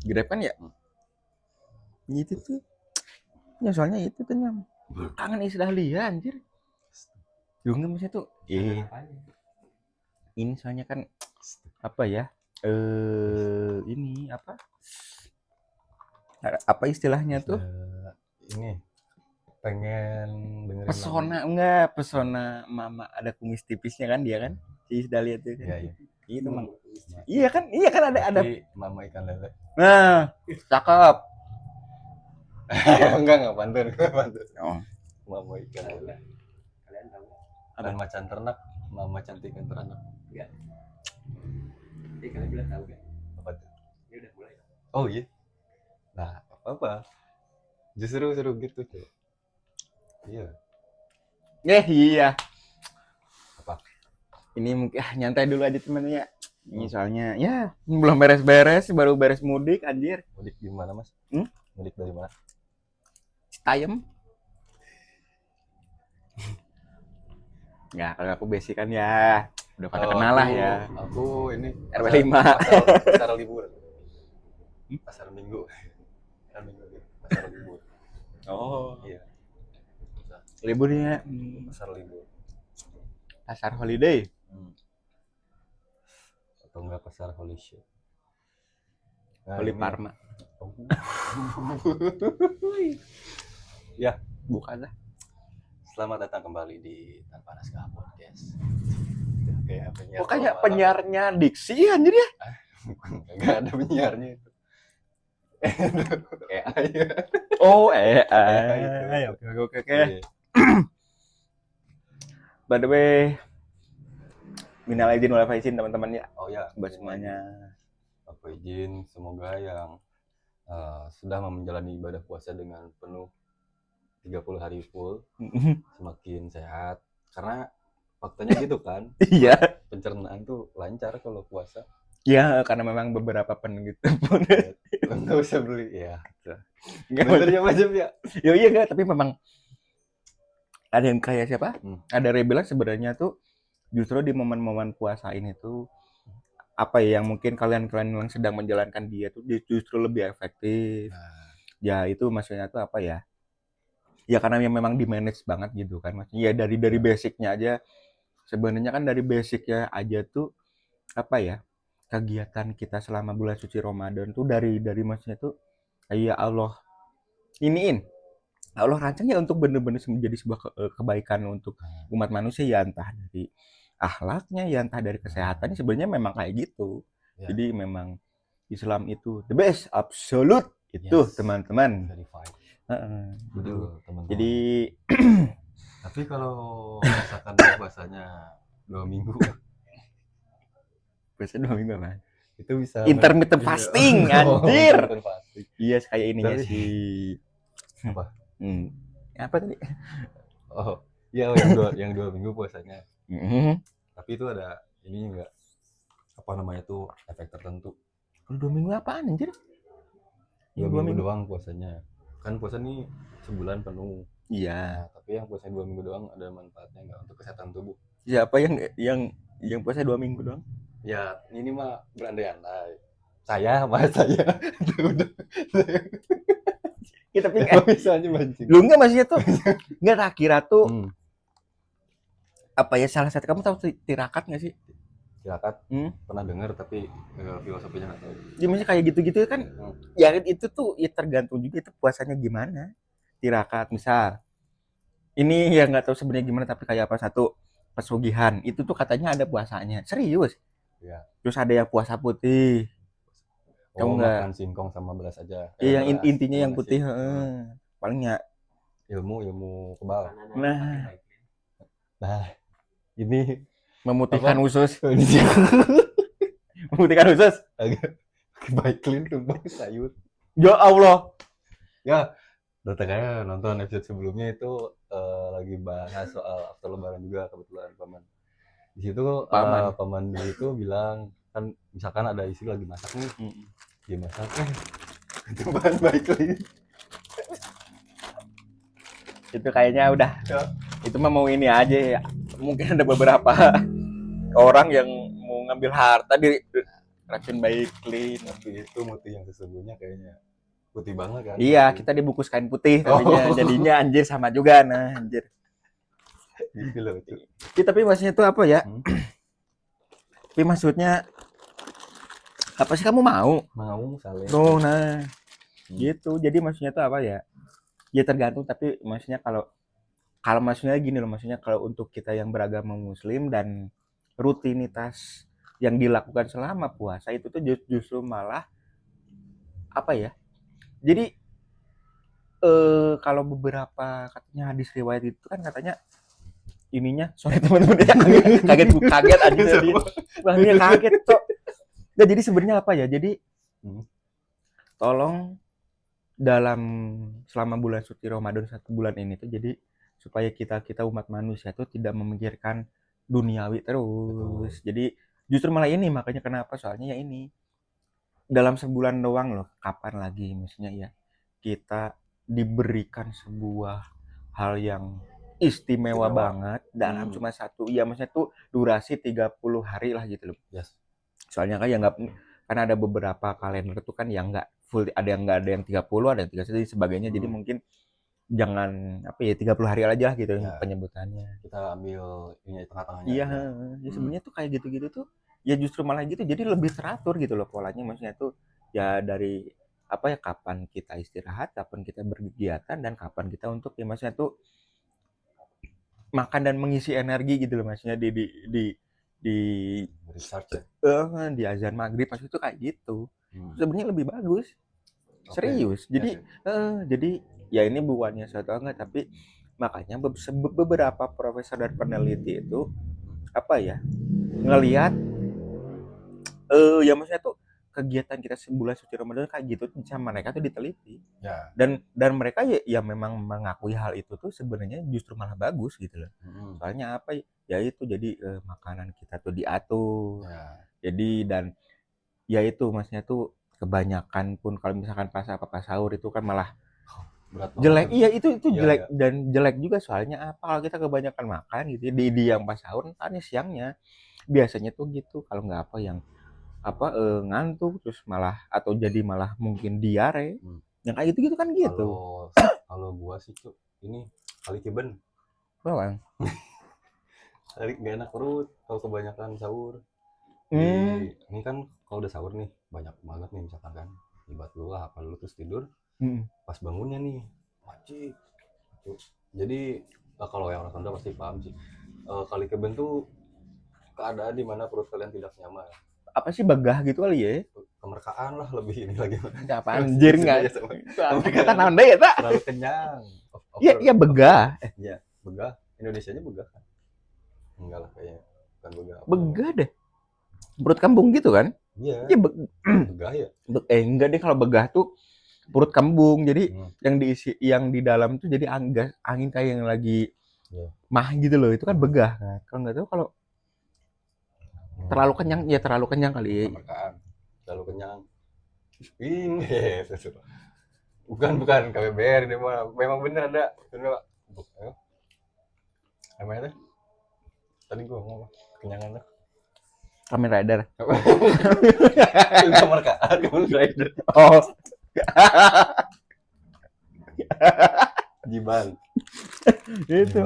Grab kan ya. Itu tuh. Ya soalnya itu tuh nyam. Kangen istilah Lia anjir. Juga maksudnya tuh ini soalnya kan apa ya? Ini apa istilahnya tuh? Ini pengen dengerin Pesona mama ada kumis tipisnya kan dia kan? Si Dahlia tuh kan. Iya. Itu emang. Iya kan ada. Mama ikan lele. Nah, cakep. enggak pantun. Oh. Mama ikan lele. Kalian tahu? Dan macan ternak, mama cantik dan teranak. Enggak. Kalian bilang tahu kan? Apa tuh? Ini udah mulai. Oh iya. Nah, apa? Justru seru gitu tuh. Iya. Iya. Apa? Ini mungkin nyantai dulu aja temennya. Ini soalnya ya belum beres-beres, baru beres mudik anjir. Mudik di mana, Mas? Mudik dari mana? Citayam. Ya, kalau aku basic kan ya udah pada kenal lah ya. Aku ini RW 5. Pasar libur. Pasar Minggu. Pasar libur. Oh, iya. Liburnya Pasar libur. pasar holiday. Atau enggak pasar holy shit. Holy Parma. Ya, bukan lah. Selamat datang kembali di Tanpa Naskah Podcast. Kayak penyiarnya Diksi anjir ya. Enggak ada penyiarnya itu. Oh, Oke. By the way, minal aidin wal faizin teman-teman ya. Oh ya, buat semuanya. Apa izin semoga yang sudah menjalani ibadah puasa dengan penuh 30 hari full semakin sehat, karena faktanya gitu kan. Iya. Pencernaan tuh lancar kalau puasa. Ya, karena memang beberapa gitu pun nggak usah beli ya. Benernya macam ya. Iya enggak, tapi memang ada yang kayak siapa? Ada yang bilang sebenarnya tuh justru di momen-momen puasa ini tuh apa ya, yang mungkin kalian yang sedang menjalankan dia tuh justru lebih efektif. Ya itu maksudnya tuh apa ya? Ya karena memang di manage banget gitu kan, maksudnya ya dari basicnya aja. Sebenarnya kan dari basicnya aja tuh apa ya, kegiatan kita selama bulan suci Ramadan tuh dari maksudnya tuh ya Allah rancang ya untuk bener-bener menjadi sebuah kebaikan untuk umat manusia, ya entah dari akhlaknya, ya entah dari kesehatannya, sebenarnya memang kayak gitu. Jadi memang Islam itu the best, absolute itu, teman-teman. Betul, teman-teman. Jadi tapi kalau misalkan puasanya 2 minggu. Puasa 2 minggu apa? Itu bisa intermittent fasting, anjir. Iya, kayak ininya tapi, sih. Apa? Apa tadi? Oh, iya yang 2 minggu puasanya. Tapi itu ada ini enggak, apa namanya tuh, efek tertentu. Kalau 2 minggu apaan anjir? 2 minggu doang puasanya. Kan puasa nih sebulan penuh. Iya. Nah, tapi yang puasa 2 minggu doang ada manfaatnya enggak untuk kesehatan tubuh? Siapa yang puasa 2 minggu doang? Ya, ini mah berandai-andai. Saya. Kita pikir misalnya mancing. Lu enggak maksudnya tuh. Enggak, tak kira tuh. Apa ya, salah satu, kamu tahu tirakat enggak sih? Tirakat? Pernah dengar tapi filosofinya enggak tahu. Ya maksudnya kayak gitu-gitu kan. Ya itu tuh ya tergantung juga itu puasanya gimana. Tirakat misal. Ini ya enggak tahu sebenarnya gimana, tapi kayak apa, satu pesugihan. Itu tuh katanya ada puasanya. Serius. Iya. Terus ada yang puasa putih. Makan singkong sama beras aja. Iya, yang intinya yang putih. Palingnya ilmu kebal. Nah, ini memutihkan usus. Memutihkan usus. Agak baik clean tuh bang sayur. Ya Allah. Ya, datangnya nonton episode sebelumnya itu lagi bahas soal after lebaran juga kebetulan paman. Di situ paman itu bilang kan, misalkan ada istri lagi masak nih. Dia masak itu bahan baik clean. Itu kayaknya udah. Ya. Itu mah mau ini aja ya. Mungkin ada beberapa orang yang mau ngambil harta racun baik clean. Tapi itu putih yang sesungguhnya kayaknya putih banget kan. Iya, kita dibungkus kain putih jadinya anjir sama juga nah anjir. Gitu loh itu. Ya, tapi maksudnya tuh apa ya? Tapi maksudnya apa sih kamu mau misalnya tuh nah gitu. Jadi maksudnya tuh apa ya? Ya tergantung, tapi maksudnya kalau maksudnya gini loh, maksudnya kalau untuk kita yang beragama muslim dan rutinitas yang dilakukan selama puasa itu tuh justru malah apa ya? Jadi kalau beberapa katanya hadis riwayat itu kan katanya ininya, sorry teman-teman ya, kaget aja tadi. Wahnya kaget kok. Nah, jadi sebenarnya apa ya? Jadi tolong dalam selama bulan suci Ramadan 1 bulan ini tuh jadi supaya kita umat manusia tuh tidak memikirkan duniawi terus. Jadi justru malah ini makanya kenapa, soalnya ya ini dalam sebulan doang loh, kapan lagi maksudnya ya kita diberikan sebuah hal yang istimewa banget dalam cuma satu, ya maksudnya tuh durasi 30 hari lah gitu loh. Yes. Soalnya kan ya nggak, karena ada beberapa kalender tuh kan yang nggak full, ada yang 30, ada yang 31 dan sebagainya. Jadi mungkin jangan apa ya 30 hari aja gitu ya, penyebutannya. Kita ambil ini tengah-tengahnya. Iya, ya sebenarnya tuh kayak gitu-gitu tuh ya justru malah gitu. Jadi lebih teratur gitu loh polanya, maksudnya tuh ya dari apa ya, kapan kita istirahat, kapan kita berkegiatan, dan kapan kita untuk ya maksudnya tuh makan dan mengisi energi gitu loh, maksudnya di recharge di azan maghrib pas itu kayak gitu. Sebenarnya lebih bagus. Serius. Jadi jadi ya ini bukannya suatu enggak, tapi makanya beberapa profesor dan peneliti itu apa ya, ngelihat ya maksudnya tuh kegiatan kita sebulan suci Ramadan kayak gitu sama mereka tuh diteliti. Ya. Dan mereka ya memang mengakui hal itu tuh sebenarnya justru malah bagus gitu loh. Soalnya apa ya itu jadi makanan kita tuh diatur. Ya. Jadi dan ya itu maksudnya tuh kebanyakan pun kalau misalkan pas sahur itu kan malah jelek. Iya itu jelek. Dan jelek juga, soalnya apa, kalau kita kebanyakan makan gitu di yang pas sahur kan siangnya biasanya tuh gitu, kalau nggak apa yang apa ngantuk terus malah atau jadi malah mungkin diare. Yang kayak gitu kan gitu. Kalau gua sih tuh ini kali kiben. Bawang. Kali nggak enak perut kalau kebanyakan sahur. Ini kan kalau udah sahur nih banyak banget nih misalkan kan ibarat lu lah apa lu terus tidur pas bangunnya nih wajib. Jadi kalau yang orang Sunda pasti paham sih, kali keben tuh keadaan di mana perut kalian tidak nyaman. Apa sih, begah gitu kali ya? Kemerkaan lah lebih ini lagi. Apa anjir enggak? Kata naon deui eta? Terlalu kenyang. Iya begah. Iya, begah. Indonesianya begah kan? Enggak lah kayaknya. Bukan begah. Begah deh. Perut kembung gitu kan? Iya. Begah ya? Enggak deh, kalau begah tuh perut kembung. Jadi yang diisi, yang di dalam tuh jadi angin kayak yang lagi mah gitu loh. Itu kan begah. Nah, kalau nggak tahu kalau terlalu kenyang, ya terlalu kenyang kali ya. Terlalu kenyang. Ini bukan KBBR ini mah. Memang bener ada. Namanya tadi gua ngomong kenyangan lah. Kamen Rider. Kamen Rider. Oh. Jiban. Itu.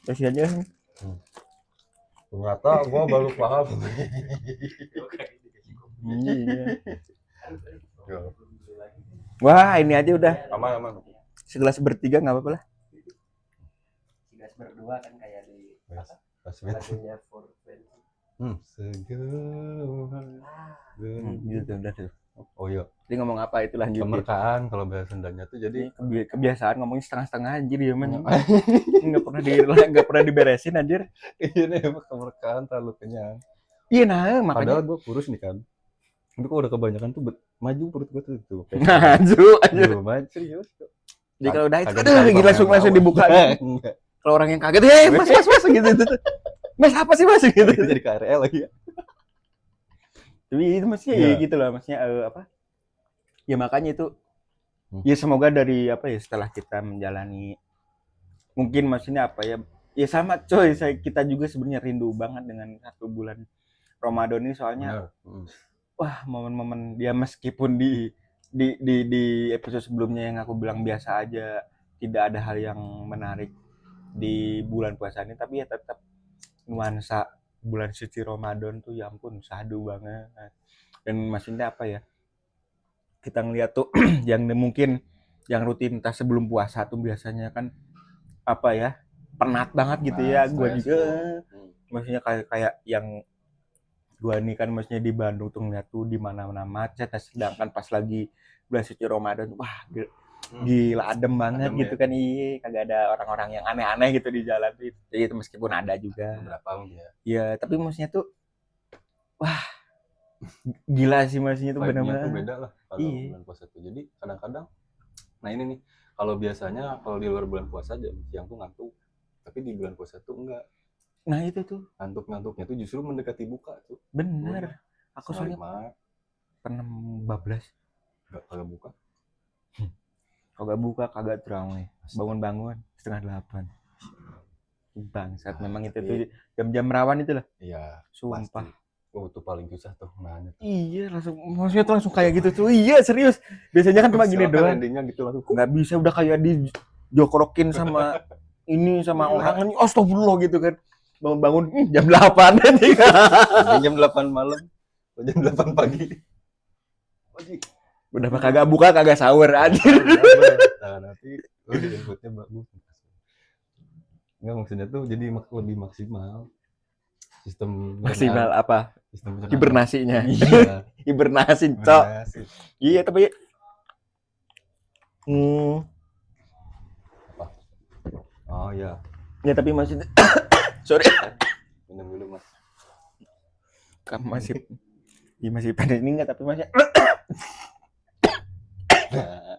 Kasihannya. Ternyata gua baru paham. Iya. Wah, ini aja udah. Aman. Segelas bertiga nggak apa-apa lah. Segelas berdua kan kayak di lagunya For Gitu udah tuh. Oh iya. Dia ngomong apa itu lanjut. Kemerkaan kalau bahasa Sundanya tuh jadi kebiasaan ngomongnya setengah-setengah anjir ya man. Enggak pernah diberesin anjir. Iya nih, kemerkaan terlalu kenyang. Iya nah, makanya padahal gue kurus nih kan. Tapi kok udah kebanyakan tuh maju perut gue tuh. Maju serius. Jadi kalau udah itu langsung dibuka. Kalau orang yang kaget, mas gitu. Mas apa sih mas gitu. Jadi KRL lagi ya. Tapi itu maksudnya ya gitu lah, maksudnya apa? Ya makanya itu ya semoga dari apa ya, setelah kita menjalani mungkin maksudnya apa ya sama coy, kita juga sebenarnya rindu banget dengan 1 bulan Ramadan ini, soalnya wah momen-momen dia meskipun di episode sebelumnya yang aku bilang biasa aja, tidak ada hal yang menarik di bulan puasa ini, tapi ya tetap nuansa bulan suci Ramadan tuh ya ampun syahdu banget. Dan maksudnya apa ya, kita ngeliat tuh yang mungkin yang rutinitas sebelum puasa tuh biasanya kan apa ya, penat banget gitu ya. Gue Stres juga tuh. maksudnya kayak yang gue nih kan maksudnya di Bandung tuh ngeliat tuh di mana-mana macet, sedangkan pas lagi bulan suci Ramadan wah gila adem banget Adem gitu ya. kan, iya kagak ada orang-orang yang aneh-aneh gitu di jalan tuh. Itu meskipun ada juga Beberapa ya. ya, tapi maksudnya tuh wah gila sih maksudnya tuh Vibe-nya bener-bener tuh beda lah kalau iya. bulan puasa tuh. Jadi kadang-kadang, nah ini nih, kalau biasanya kalau di luar bulan puasa jam siang tuh ngantuk, tapi di bulan puasa tuh enggak. Nah itu tuh Ngantuk-ngantuknya tuh justru mendekati buka tuh. bener, aku soalnya 5 pernah bablas kagak buka. kagak buka kagak terawih, bangun-bangun 7:30 bangsat. Nah, memang itu tapi- tuh jam-jam rawan itu lah, Iya, sumpah. pasti. Oh, itu paling susah tuh nahannya tuh. Iya langsung, maksudnya tuh langsung kayak gitu tuh, iya serius. Biasanya kan cuma gini Silakan doang, endingnya gitu langsung. nggak bisa udah kayak dijokrokin sama ini sama Gila. orang ini, astagfirullah gitu kan. Bangun-bangun jam 8 anjing. Jam 8 malam, atau jam 8 pagi. Udah mah kagak buka kagak sahur anjir. Nah, nanti inputnya bagus. Enggak, maksudnya tuh jadi lebih maksimal. Sistem Maksimal apa? sistem pencernaan. Hibernasinya. Iya. Hibernasi, cok. Hibernasi. Iya, tapi Oh iya, ya tapi masih sorry, minum dulu Mas. kamu masih ya masih pada ini enggak, tapi masih Nah,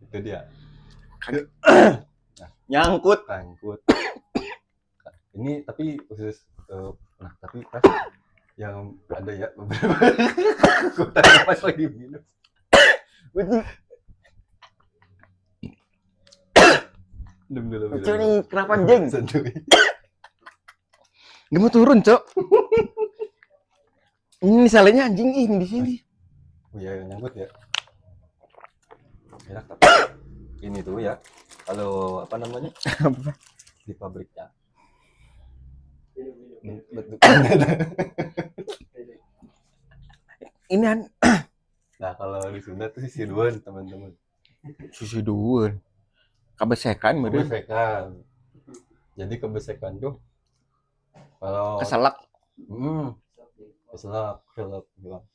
itu dia. nyangkut. Tangkut. Ini tapi khusus nah tapi pas yang ada ya beberapa kekuatan pas lagi minum. Minum dulu. Cok nih, kenapa anjing? Santuy. Dia mau turun, cok. Ini salahnya anjing ini di sini. Oh iya, nyangkut ya. Enak tapi ini tuh ya. Kalau apa namanya? Di pabriknya. Betul. Ini Nah, kalau di Sunda tuh sisi duan, teman-teman. susu duun. Kebesekan meureun. Kebesekan. Jadi kebesekan tuh kalau Keselak. keselak bilang.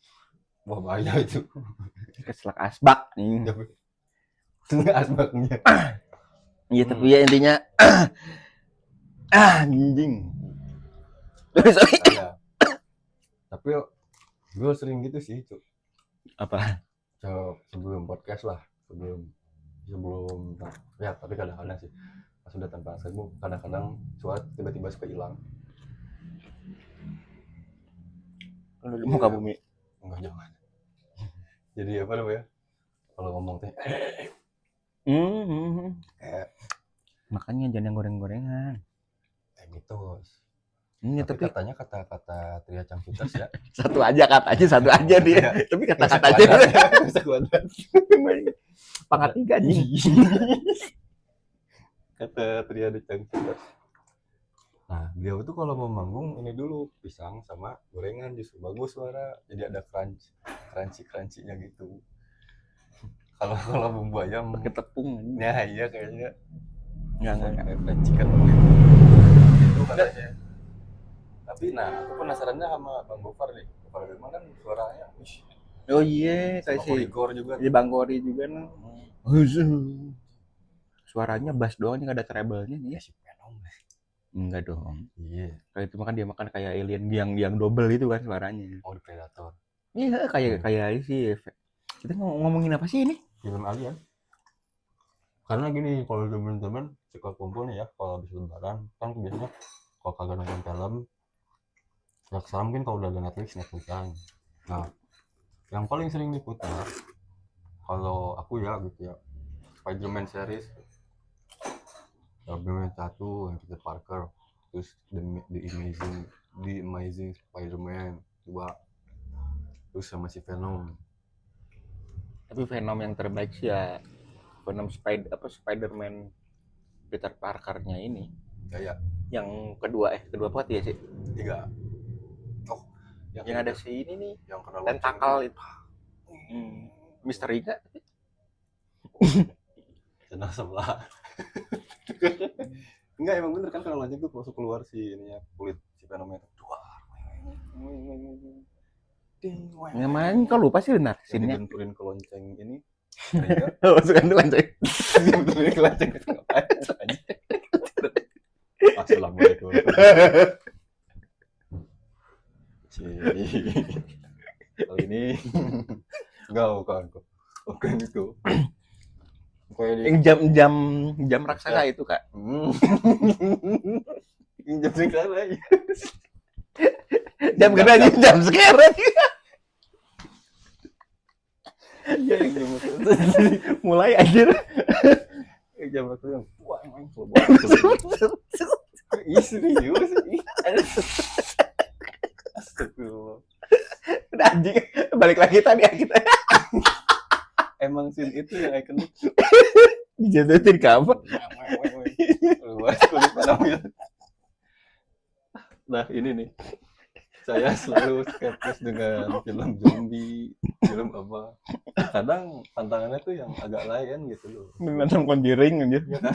Wah, bahaya itu. Keselak asbak. Enggak asbaknya. Iya, tapi ya intinya anjing. Sorry. Ada. Tapi gue sering gitu sih, Cuk. Apa? Sebelum podcast lah, sebelum ya, tapi kadang-kadang sih pas udah tanpa sibuk, kadang-kadang suara tiba-tiba suka hilang. Kalau di muka bumi. Enggak, jangan. Jadi apa namanya? Kalau ngomong teh Makanya jangan yang goreng-gorengan. mitos. Ini Tapi tapi katanya kata-kata Tria Cangcutas ya. satu aja dia. Tapi kata-kata aja. Sekuadran. Pangkat 3 anjing. Kata Tria Cangcutas. Nah, beliau tuh kalau mau manggung ini dulu pisang sama gorengan justru bagus suara. Jadi ada crunchy-nya gitu. Kalau bumbu ayam Pakai tepung. ya iya kayaknya. Enggak. Crunchy kan itu katanya. Tapi nah, aku penasarannya sama Bang Gofar nih. Gofar Hilman kan suaranya Oh iya, kayak si Korigor juga. di Bang Kori juga nih. Suaranya bass doang, enggak ada treble-nya nih ya. Si Venom. Enggak dong. Iya. Kayak itu makan dia makan kayak alien yang double itu kan suaranya. Oh, di Predator. Iya, kayak sih. Kita ngomongin apa sih ini? Film Alien. Karena gini, kalau teman-teman suka kumpul nih ya, kalau habis lebaran kan biasanya kalau kagak nonton film, ya sekarang mungkin kalau udah ada Netflix kan. Nah, yang paling sering diputar kalau aku ya gitu ya, Spider-Man series, Spider-Man 1 yang Peter Parker, terus The Amazing Spider-Man 2, Terus sama si Venom. Tapi Venom yang terbaik sih ya Venom Spider-Man Peter Parker-nya ini. Kayak Yang kedua apa ya sih? 3. Oh, Yang ada si ini nih, yang kena tentakel itu. Misteri enggak? Senang sebelah. Enggak, emang bener kan kalau lonceng tuh masuk keluar si ininya kulit si Venom itu. Yang main kok lupa sih benar Yang scene-nya. dibenturin ke lonceng ini. Masukan tuh lanjut. Dibenturin ke lonceng itu ngapain aja. Assalamualaikum. Kali ini enggak bukan kok. Oke itu. Yang jam raksasa itu kak. Jam sekarang. Jam kerja jam sekarang. Iya yang jam Mulai anjir. jam itu yang wah emang serius. Astagfirullah. Udah anjing. Balik lagi tadi kita. Emang scene itu yang ikonik. Dijatuhin ke apa? Luas kulit Venom. Nah ini nih, saya selalu skeptis dengan film zombie, film apa. Kadang tantangannya tuh yang agak lain gitu loh. Nonton Conjuring anjir. Ya kan?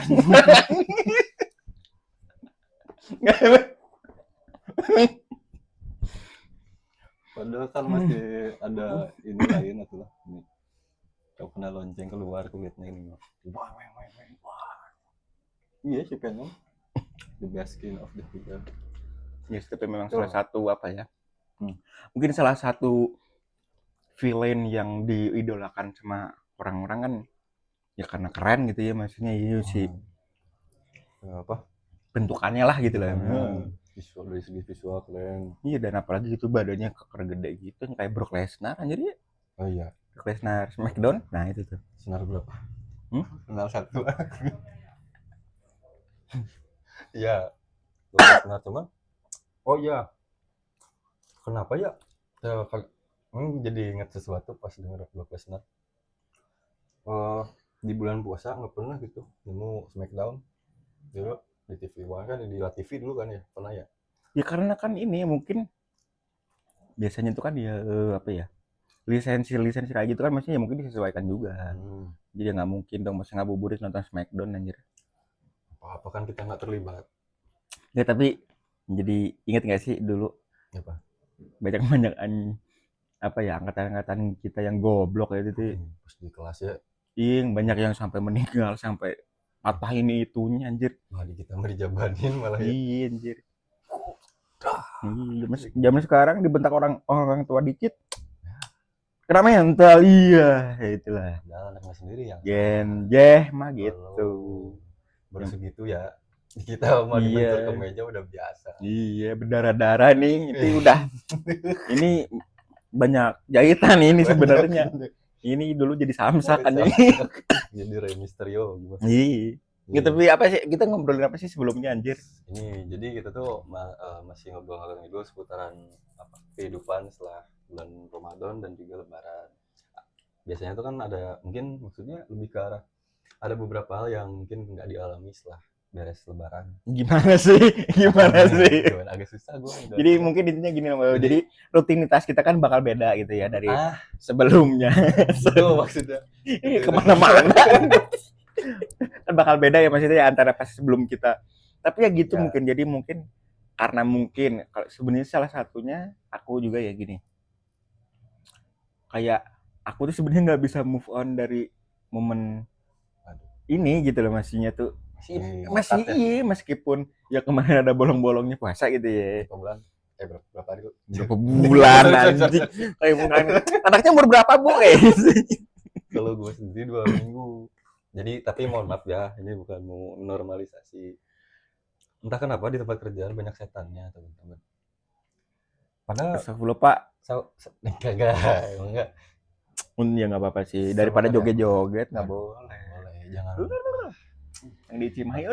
Padahal kan masih ada ini lain atau lah. Ini. Kau kena lonceng keluar kulitnya ini. Wah. Iya sih Venom. The best skin of the future. Yes, tapi memang salah satu apa ya? Mungkin salah satu villain yang diidolakan sama orang-orang kan ya karena keren gitu ya maksudnya itu sih Apa? bentukannya lah gitu lah. Visual dari segi visual keren. Iya dan apalagi gitu badannya keker gede gitu kayak Brock Lesnar anjir ya. Oh iya. Brock Lesnar Smackdown. Nah itu tuh. Senar berapa? Kenal satu. Iya. Senar cuman. Oh iya. Kenapa ya? Jadi ingat sesuatu pas denger Brock Lesnar. Di bulan puasa nggak pernah gitu nemu Smackdown dulu di TV One kan di La TV dulu kan ya pernah ya? Ya karena kan ini mungkin biasanya itu kan ya apa ya lisensi kayak gitu kan maksudnya ya mungkin disesuaikan juga. Jadi nggak mungkin dong masa ngabuburit nonton Smackdown anjir. Apa kan kita nggak terlibat? Ya tapi jadi inget nggak sih dulu Apa? banyak apa ya angkatan kita yang goblok ya itu Pas di kelas ya. Iya banyak yang sampai meninggal sampai patah ini itunya anjir. Wah di kita merijabanin malah ya. Iya anjir. Iya zaman sekarang dibentak orang tua dikit. Kena mental iya itulah. Padahal anaknya sendiri yang Mah gitu. Baru segitu ya. Kita mau dibentur ke meja udah biasa. Iya berdarah-darah nih itu udah. Ini banyak jahitan ini sebenarnya. Ini dulu jadi samsak kan ini. Jadi Rey Mysterio gimana? Iya. Ya, tapi apa sih kita ngobrolin apa sih sebelumnya anjir? Ini jadi kita tuh masih ngobrol-ngobrol itu seputaran apa kehidupan setelah bulan Ramadan dan juga Lebaran. Biasanya tuh kan ada mungkin maksudnya lebih ke arah ada beberapa hal yang mungkin nggak dialami setelah beres Lebaran. Gimana sih? Agak susah gue. Jadi mungkin intinya gini loh. Jadi rutinitas kita kan bakal beda gitu ya dari sebelumnya. Itu maksudnya. Kemana-mana. Kan bakal beda ya maksudnya antara pas sebelum kita. Tapi ya gitu ya. Jadi mungkin karena mungkin kalau sebenarnya salah satunya aku juga ya gini. Kayak aku tuh sebenarnya nggak bisa move on dari momen ini gitu loh maksudnya tuh. Masih iya meskipun ya kemarin ada bolong-bolongnya puasa gitu ya. Berapa hari tuh? Berapa bulan anjing. Kayak bukan anaknya umur berapa bu Kalau gue sendiri 2 minggu. Jadi tapi mohon maaf ya, ini bukan mau normalisasi. Entah kenapa di tempat kerjaan banyak setannya teman-teman. Padahal astagfirullah Pak. Enggak. Ya nggak apa-apa sih. Daripada joget-joget nggak boleh. Jangan. Yang di Cimahi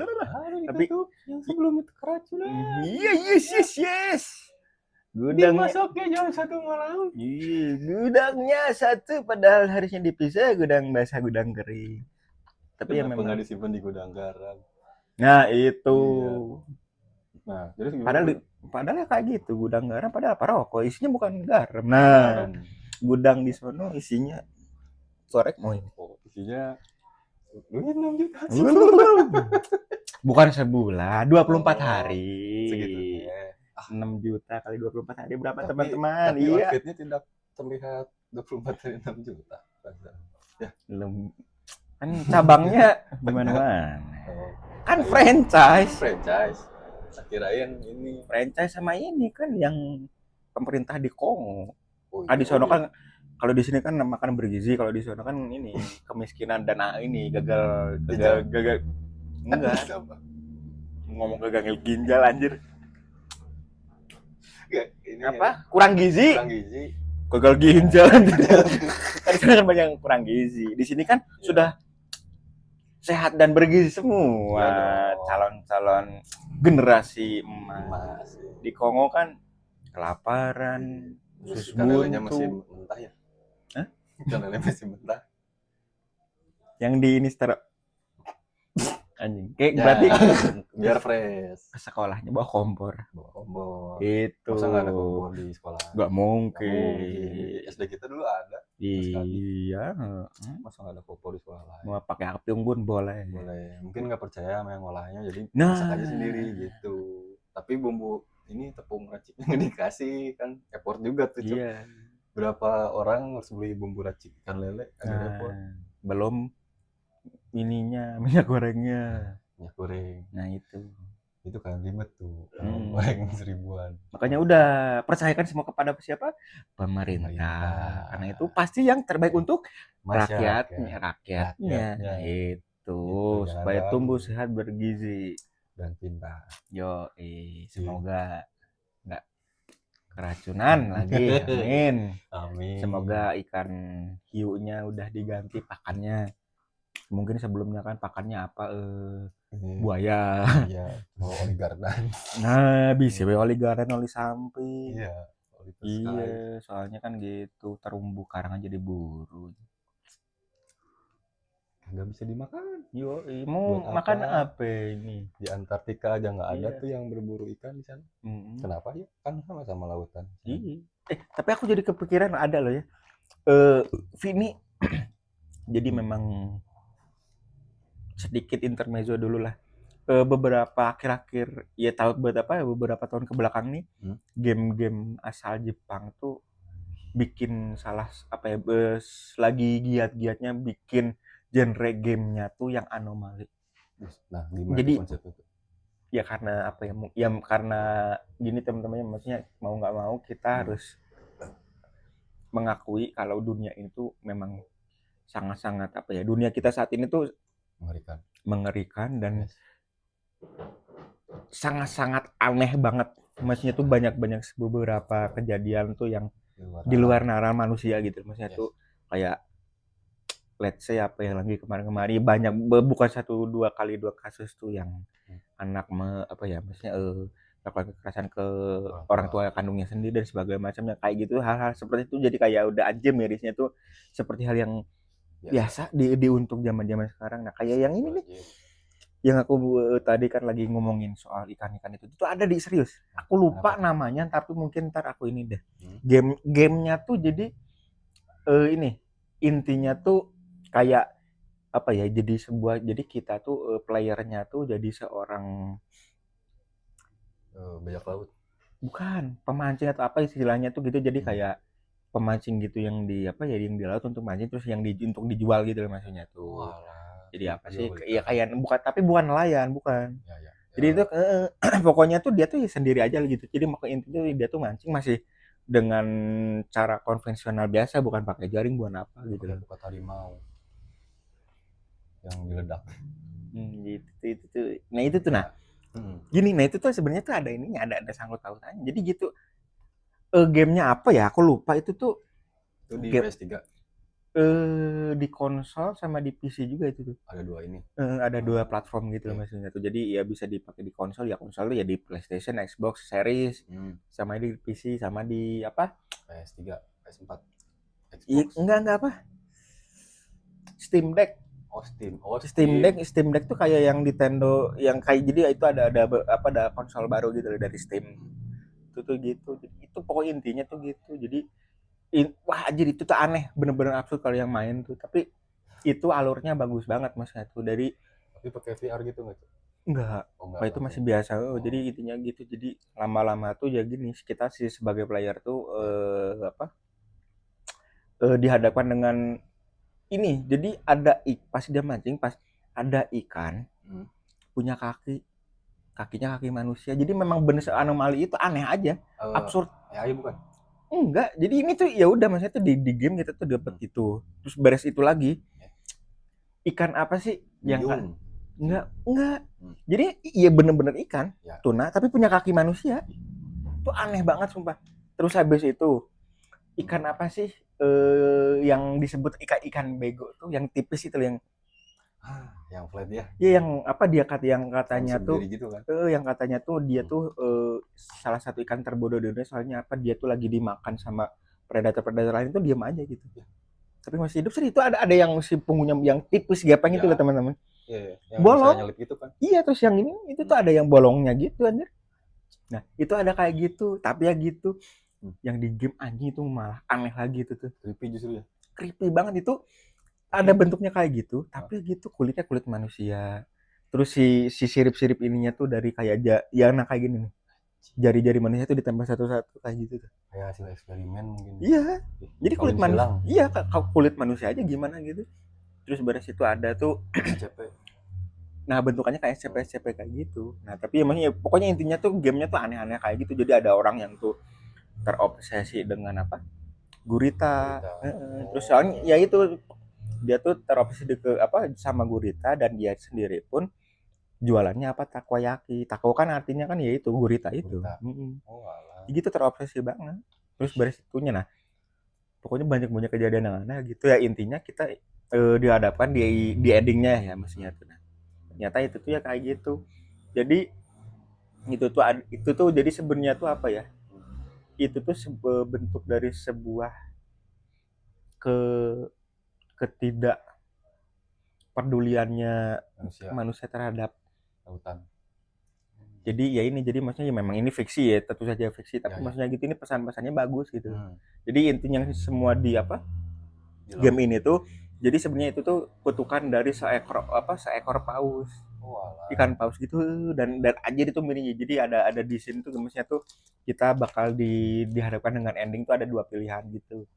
tapi yang sebelum itu keracunan. Iya yes. Gudangnya, Dimasuknya jam 1 malam. iya, gudangnya satu padahal harusnya dipisah, gudang basah, gudang kering. Tapi ya Kenapa nggak memang, disimpan di gudang garam? nah itu. Iya. Nah, terus gimana? Padahal padahal ya kayak gitu, gudang garam padahal apa rokok, isinya bukan garam. Nah, Garam. gudang di sono isinya korek mau ini. Oh, isinya duit 6 juta. Bukan sebulan, 24 Oh, hari. Segitu. 6 juta kali 24 hari berapa Tapi, teman-teman? tapi Iya. outfitnya tidak terlihat 24 dari 6 juta. Kan cabangnya di mana-mana. Oh, Kan franchise. franchise. Saya kirain ini. Franchise sama ini kan yang pemerintah di Kongo. Oh, Di sono kan kalau di sini kan makan bergizi, kalau di sono kan ini kemiskinan dan ini gagal enggak ngomong gagal ginjal anjir. ini Apa? Kurang gizi. kurang gizi. Gagal ginjal anjir. Kan di sana kan banyak yang kurang gizi. Di sini kan sudah sehat dan bergizi semua. Iya dong. Calon-calon generasi emas. Emas. Di Kongo kan kelaparan, usus Ikan lelenya masih buntu. mentah ya? Hah? Ikan lele masih mentah. Yang di ini setara anjing. Kayak Ya, berarti biar fresh. ke sekolahnya bawa kompor. Bawa kompor. Itu. Masa nggak ada kompor di sekolah? Gak Nggak mungkin. mungkin. SD kita dulu ada. Iya. Masa nggak ada kompor di sekolah lain? Mau pakai api unggun boleh. Boleh. Mungkin nggak percaya sama yang ngolahnya, jadi Nah. masak aja sendiri gitu. Tapi bumbu ini tepung raciknya nggak dikasih kan, effort juga tuh. Cuk. Iya. Berapa orang harus beli bumbu racik ikan lele? Ada effort. Belum ininya minyak gorengnya. Minyak goreng. Nah itu. Itu kan ribet tuh. Hmm. Goreng 1000-an. Makanya udah percayakan semua kepada siapa? Pemerintah. Karena itu pasti yang terbaik untuk rakyatnya. Rakyatnya. Itu Gitu, supaya jangan tumbuh ganggu. sehat bergizi. Dan pintar. Yo, semoga nggak keracunan lagi. Amin. Amin. Semoga ikan hiunya udah diganti pakannya. Mungkin sebelumnya kan pakannya apa? Buaya. Iya, mau oli gardan. Nah, bisa we oli garden, oli samping. Iya, oli Iya, soalnya kan gitu terumbu karang aja diburu. Nggak bisa dimakan. Yo, mau Buat makan apa? apa ini? Di Antartika aja nggak ada Iya. tuh yang berburu ikan di sana. Kenapa ya? Kan sama-sama lautan. Iya. Tapi aku jadi kepikiran ada loh ya. Vini. Jadi memang sedikit intermezzo dulu lah. Beberapa akhir-akhir ya beberapa tahun ke belakang nih, game-game asal Jepang tuh bikin lagi giat-giatnya bikin genre gamenya tuh yang anomali. Nah, gimana Jadi konsep itu? ya karena karena gini teman-temannya, maksudnya mau nggak mau kita harus mengakui kalau dunia itu memang sangat-sangat dunia kita saat ini tuh mengerikan dan sangat-sangat aneh banget. Maksudnya tuh banyak beberapa kejadian tuh yang di luar nalar manusia gitu. Maksudnya tuh kayak let's say yang lagi kemarin-kemarin banyak, bukan 1-2 kasus tuh yang anak maksudnya melakukan kekerasan ke orang tua kandungnya sendiri dan sebagainya macamnya kayak gitu. Hal-hal seperti itu jadi kayak udah anjir mirisnya tuh seperti hal yang biasa di untuk zaman-zaman sekarang. Nah, kayak yang ini nih yang aku tadi kan lagi ngomongin soal ikan-ikan itu ada di serius. Aku lupa namanya, tapi mungkin ntar aku ini deh. Gamenya tuh jadi ini intinya tuh kayak jadi kita tuh playernya tuh jadi seorang bajak laut. Bukan, pemancing atau apa istilahnya tuh gitu. Jadi kayak pemancing gitu yang di yang di laut untuk mancing, terus yang untuk dijual gitu loh maksudnya tuh. Jadi apa sih? Iya kayak bukan nelayan, bukan. Ya. Jadi itu pokoknya tuh dia tuh sendiri aja gitu. Jadi intinya dia tuh mancing masih dengan cara konvensional biasa, bukan pakai jaring, bukan apa gitu. Bukan harimau yang diledak. Gitu. Nah itu tuh gini, nah itu tuh sebenarnya tuh ada ininya, ada sangkut pautannya. Jadi gitu. Gamenya apa ya? Aku lupa itu tuh. Itu di PS3. Di konsol sama di PC juga itu tuh. Ada 2 ini. Ada 2 platform gitu Oke. maksudnya tuh. Jadi ya bisa dipakai di konsol tuh ya di PlayStation, Xbox Series, sama di PC sama di apa? PS3, PS4, Xbox. Enggak apa? Steam Deck. Oh, Steam. Steam Deck tuh kayak yang Nintendo yang kayak jadi itu ada konsol baru gitu loh dari Steam. Itu tuh gitu. Jadi, itu pokoknya intinya tuh gitu. Jadi wah anjir itu tuh aneh, bener-bener absurd kalau yang main tuh. Tapi itu alurnya bagus banget maksudnya tuh dari Tapi pakai VR gitu nggak? enggak. Oh, enggak. Wah itu masih biasa. Jadi intinya gitu. Jadi lama-lama tuh ya gini, kita sih sebagai player tuh dihadapkan dengan ini. Jadi pas dia mancing pas ada ikan punya kakinya kaki manusia. Jadi memang bener anomali itu aneh aja, absurd. Ya, iya bukan. Enggak, jadi ini tuh ya udah maksudnya tuh di game kita tuh dapat itu. Terus beres itu lagi. Ikan apa sih yang enggak. Jadi iya bener-bener ikan, tuna tapi punya kaki manusia. Itu aneh banget sumpah. Terus habis itu ikan apa sih yang disebut ikan bego tuh yang tipis itu yang flat ya. Iya yang apa yang katanya tuh gitu kan? yang katanya tuh dia tuh salah satu ikan terbodoh di dunia soalnya apa dia tuh lagi dimakan sama predator lain itu diam aja gitu. Tapi masih hidup sih itu ada yang si punggungnya yang tipis gepeng itu loh teman-teman. Iya, yang bolong bisa nyelip gitu kan. Iya terus yang ini itu tuh ada yang bolongnya gitu anjir. Nah, itu ada kayak gitu, tapi ya gitu. Yang di game anjing itu malah aneh lagi itu tuh. Creepy justru ya. Creepy banget itu. Ada bentuknya kayak gitu, tapi gitu kulitnya kulit manusia. Terus si sirip-sirip ininya tuh dari kayak kayak gini nih. Jari-jari manusia tuh ditambah satu-satu kayak gitu tuh. Kayak hasil eksperimen mungkin. Iya. Jadi kulit manusia. Iya, kulit manusia aja gimana gitu. Terus beres itu ada tuh nah bentukannya kayak SCP kayak gitu. Nah tapi emangnya pokoknya intinya tuh gamenya tuh aneh-aneh kayak gitu. Jadi ada orang yang tuh terobsesi dengan apa gurita. Terus soalnya ya itu dia tuh terobsesi sama gurita dan dia sendiri pun jualannya apa takoyaki. Tako kan artinya kan ya itu gurita itu. Gitu terobsesi banget. Terus beres itunya nah pokoknya banyak kejadian yang aneh gitu ya intinya kita dihadapkan di endingnya ya maksudnya tuh. Nah, ternyata itu tuh ya kayak gitu. Jadi itu tuh jadi sebenarnya tuh apa ya? Itu tuh bentuk dari sebuah ketidak peduliannya manusia terhadap lautan. Jadi ya ini jadi maksudnya ya memang ini fiksi ya tentu saja fiksi tapi maksudnya gitu ini pesan-pesannya bagus gitu. Jadi intinya semua di game ini tuh jadi sebenarnya itu tuh kutukan dari seekor paus. Ikan paus gitu dan aja itu mininya. Jadi ada di sini tuh maksudnya tuh kita bakal dihadapkan dengan ending tuh ada 2 pilihan gitu.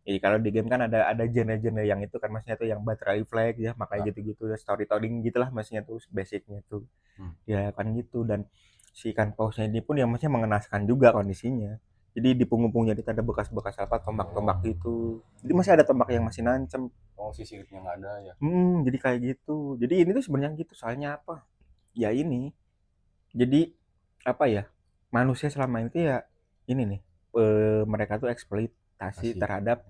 Jadi kalau di game kan ada genre-genre yang itu kan maksudnya tuh yang battery flag ya makanya gitu-gitu storytelling gitulah maksudnya tuh basicnya tuh. Ya kan gitu dan si ikan pausnya ini pun yang maksudnya mengenaskan juga kondisinya. Jadi di punggung-punggungnya itu ada bekas-bekas tombak-tombak gitu. Jadi masih ada tombak yang masih nancem. Oh si siripnya nggak ada ya? Jadi kayak gitu. Jadi ini tuh sebenarnya gitu soalnya apa? Ya ini. Jadi apa ya? Manusia selama ini tuh ya ini nih. Mereka tuh eksploitasi terhadap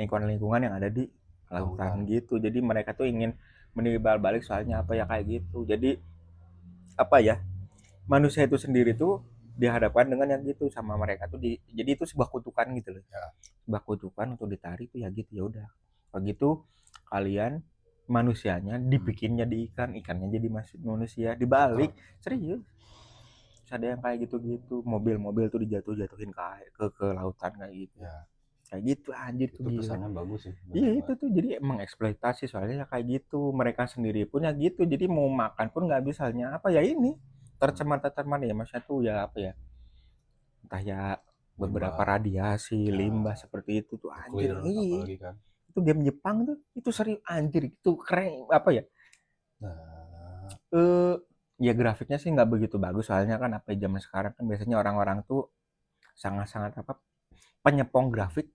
lingkungan yang ada di lautan gitu. Jadi mereka tuh ingin menimbal balik soalnya apa ya kayak gitu. Jadi apa ya? Manusia itu sendiri tuh dihadapkan dengan yang gitu sama mereka tuh jadi itu sebuah kutukan gitu loh. Sebuah kutukan untuk ditarik tuh ya gitu ya udah. Kalau gitu kalian manusianya dibikinnya di ikannya jadi manusia dibalik serius. Terus ada yang kayak gitu-gitu mobil tuh dijatuhin ke lautan kayak gitu kayak gitu anjir itu pesannya bagus sih iya itu tuh jadi emang eksploitasi soalnya kayak gitu mereka sendiri pun ya gitu jadi mau makan pun nggak bisanya apa ya ini tercemar ya maksudnya tuh ya apa ya entah ya beberapa radiasi limbah seperti itu tuh anjir kan? Itu game Jepang tuh itu serius anjir itu keren apa ya ya grafiknya sih nggak begitu bagus soalnya kan apa zaman sekarang kan biasanya orang-orang tuh sangat-sangat penyepong grafik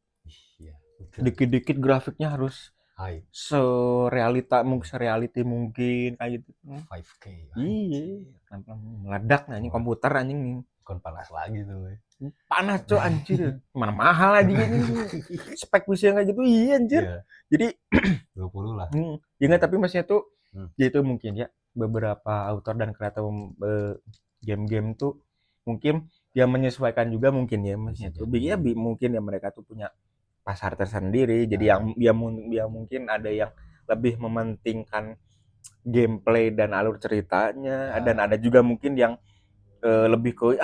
dikit-dikit grafiknya harus sereality mungkin kayak gitu 5K iya meledak nah ini komputer anjing nih kon panas lagi tuh panas cok anjir. Mana mahal aja ini. Spek PC nggak gitu iya anjir. Iya, Jadi 20 lah. ya nggak, tapi maksudnya tuh Hmm. ya itu mungkin ya beberapa author dan kreator game-game tuh mungkin dia menyesuaikan juga mungkin ya maksudnya tuh ya mungkin ya mereka tuh punya pasar tersendiri. Jadi yang mungkin ada yang lebih mementingkan gameplay dan alur ceritanya, dan ada juga mungkin yang lebih ke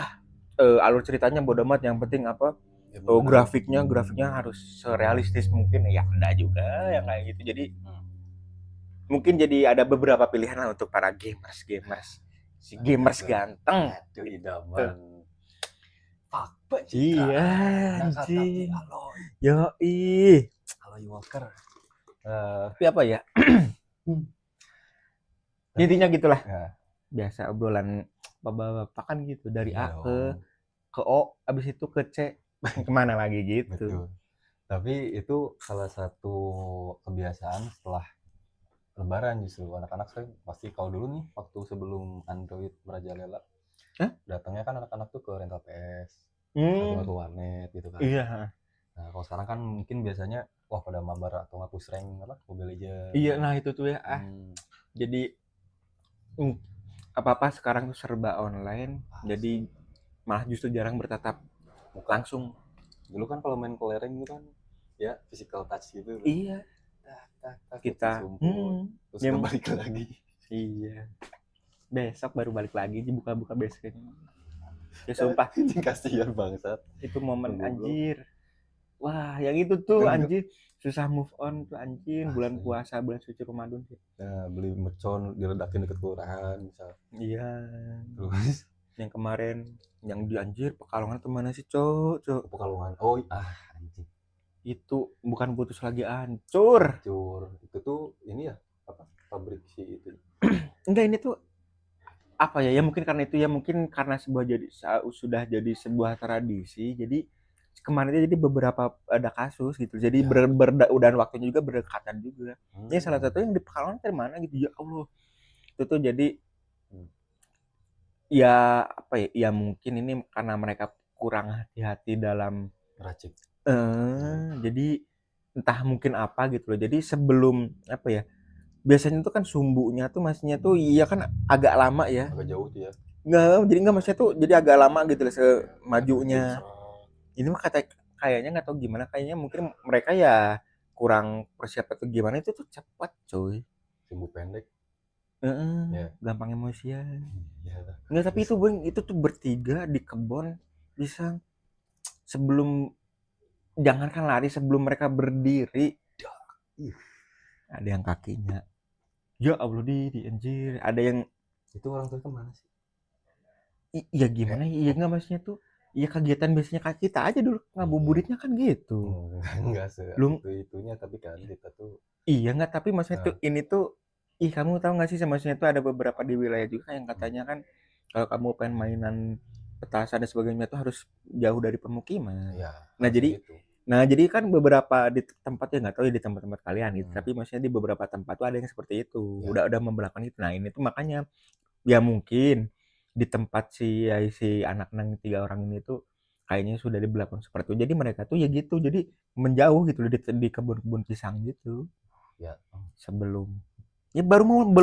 alur ceritanya bodo amat, yang penting apa Ya, grafiknya harus serealistis mungkin ya, ada juga yang kayak gitu. Jadi mungkin jadi ada beberapa pilihan lah untuk para gamers si gamers ganteng. Aduh, idaman. Pak Iya Nakataki anjing. Aloy. Yoi. Aloy Walker. Tapi apa ya? Intinya gitulah. Ya. Biasa obrolan bapak-bapak kan gitu, dari Iya A ke O, abis itu ke C, kemana lagi gitu. Betul. Tapi itu salah satu kebiasaan setelah Lebaran justru anak-anak saya pasti, kalau dulu nih waktu sebelum Android merajalela, datangnya kan anak-anak tuh ke rental PS, atau ke warnet gitu kan. Iya. Nah kalau sekarang kan mungkin biasanya wah pada mabar atau nggak push rank apa Mobile Legends. Iya, nah itu tuh ya. Jadi apa-apa sekarang tuh serba online, jadi malah justru jarang bertatap langsung. Dulu kan kalau main kelereng itu kan ya physical touch gitu. Iya. Kita terus ya, balik lagi. Iya. Besok baru balik lagi, buka-buka besok. Ya sumpah. Kasihan bangsat. Itu momen anjir. Wah, yang itu tuh anjir. Susah move on tuh anjir. Bulan puasa, bulan suci Ramadan sih. Nah, beli mercon diledakin deket kelurahan misal. Iya. Terus yang kemarin yang di anjir Pekalongan tuh mana sih, Cok? Pekalongan. Oh, anjing. Itu bukan putus lagi, hancur. Itu tuh ini ya apa? Pabrik si itu. Enggak, ini tuh apa ya? Ya mungkin karena itu ya, mungkin karena sudah jadi sebuah tradisi. Jadi kemarin itu jadi beberapa ada kasus gitu. Jadi dan waktunya juga berdekatan juga. Ini salah satu yang di Pekalongan dari mana gitu. Ya Allah. Itu tuh jadi ya apa ya? Ya mungkin ini karena mereka kurang hati-hati dalam meracik. Jadi entah mungkin apa gitu loh. Jadi sebelum apa ya? Biasanya tuh kan sumbunya tuh maksudnya tuh iya kan agak lama ya. Agak jauh tuh ya. Enggak maksudnya tuh jadi agak lama gitu loh semajunya. Ini mah kayaknya nggak tahu gimana, kayaknya mungkin mereka ya kurang persiapan atau gimana, itu tuh cepat cuy. Sumbu pendek. Gampang emosian. Iya. Enggak, tapi itu tuh bertiga di kebun bisa sebelum jangankan lari, sebelum mereka berdiri ada yang kakinya ya Allah di anjir, ada yang itu orang tua kemana sih? Iya gimana ya, enggak maksudnya tuh ya kegiatan biasanya kita aja dulu ngabuburitnya kan gitu. Enggak itunya, tapi kan kita tuh iya enggak, tapi maksudnya tuh ini tuh kamu tahu nggak sih, maksudnya tuh ada beberapa di wilayah juga yang katanya kan kalau kamu pengen mainan petasan dan sebagainya tuh harus jauh dari pemukiman. Ya, nah jadi kan beberapa di tempat, ya nggak tahu ya di tempat-tempat kalian gitu, tapi maksudnya di beberapa tempat tuh ada yang seperti itu, udah memberlakukan itu. Nah ini tuh makanya ya mungkin di tempat si anak nang 3 orang ini tuh kayaknya sudah diberlakukan seperti itu. Jadi mereka tuh ya gitu, jadi menjauh gitu di kebun-kebun pisang gitu. Ya. Sebelum ya belum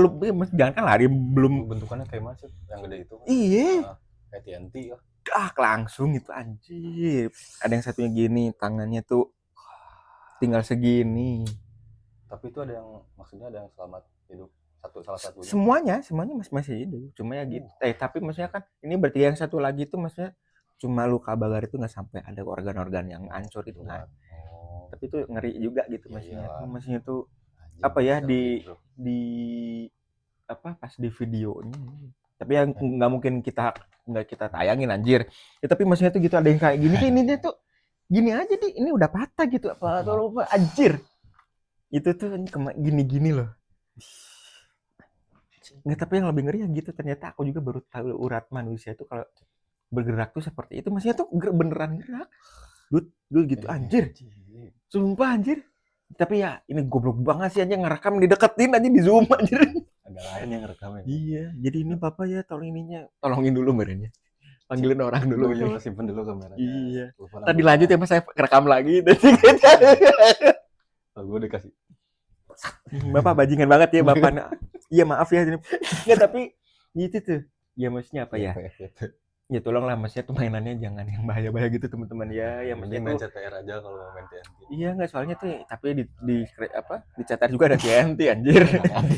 jangan kan lari, belum bentukannya kayak macet yang gede itu. Iya. Kayak TNT ya. Langsung itu anjir. Ada yang satunya gini, tangannya tuh tinggal segini. Tapi itu ada yang maksudnya ada yang selamat hidup, salah satunya. Semuanya masih hidup. Cuma ya gitu. Tapi maksudnya kan ini berarti yang satu lagi itu maksudnya cuma luka bakar, itu nggak sampai ada organ-organ yang hancur itu kan. Tapi itu ngeri juga gitu maksudnya. Maksudnya tuh apa ya di apa pas di videonya. Tapi yang nggak mungkin kita tayangin anjir. Ya, tapi maksudnya tuh gitu ada yang kayak gini, ini dia tuh gini aja ini udah patah gitu apa anjir. Itu tuh gini loh. Nggak, tapi yang lebih ngeri ya gitu, ternyata aku juga baru tahu urat manusia tuh kalau bergerak tuh seperti itu. Maksudnya tuh beneran gerak. Dulu gitu anjir. Sumpah anjir. Tapi ya ini goblok banget sih aja ngerekam dideketin aja di zoom anjir. Ada lain yang ngerekamnya. Iya, jadi ini Bapak ya tolongin dulu merenya. Panggilin orang dulu. Oh iya, simpen dulu kameranya. Iya. Telepon Tadi aku. lanjut ya Mas, saya rekam lagi. Oh, gue dikasih. Bapak bajingan banget ya Bapak. Iya maaf ya. Nggak, tapi gitu tuh. Ya maksudnya apa ya? Ya tolonglah maksudnya tuh mainannya jangan yang bahaya-bahaya gitu teman-teman ya. Ya Mending maksudnya main tuh CTR aja kalau mau main TNT. iya nggak soalnya tuh tapi di catat juga ada TNT anjir.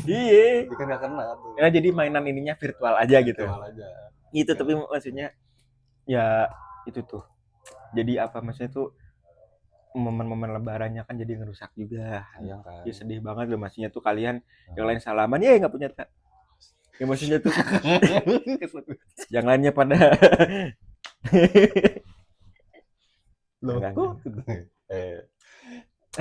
Iya. Tapi kan gak kena tuh. Ya jadi mainan ininya virtual aja gitu. Virtual aja. Itu tapi maksudnya ya itu tuh. Jadi apa maksudnya tuh momen-momen lebarannya kan jadi ngerusak juga. Sayang kan. Ya sedih banget loh maksudnya tuh kalian yang lain salaman ya nggak punya ya maksudnya tuh yang lainnya pada Loh, Enggak, kok?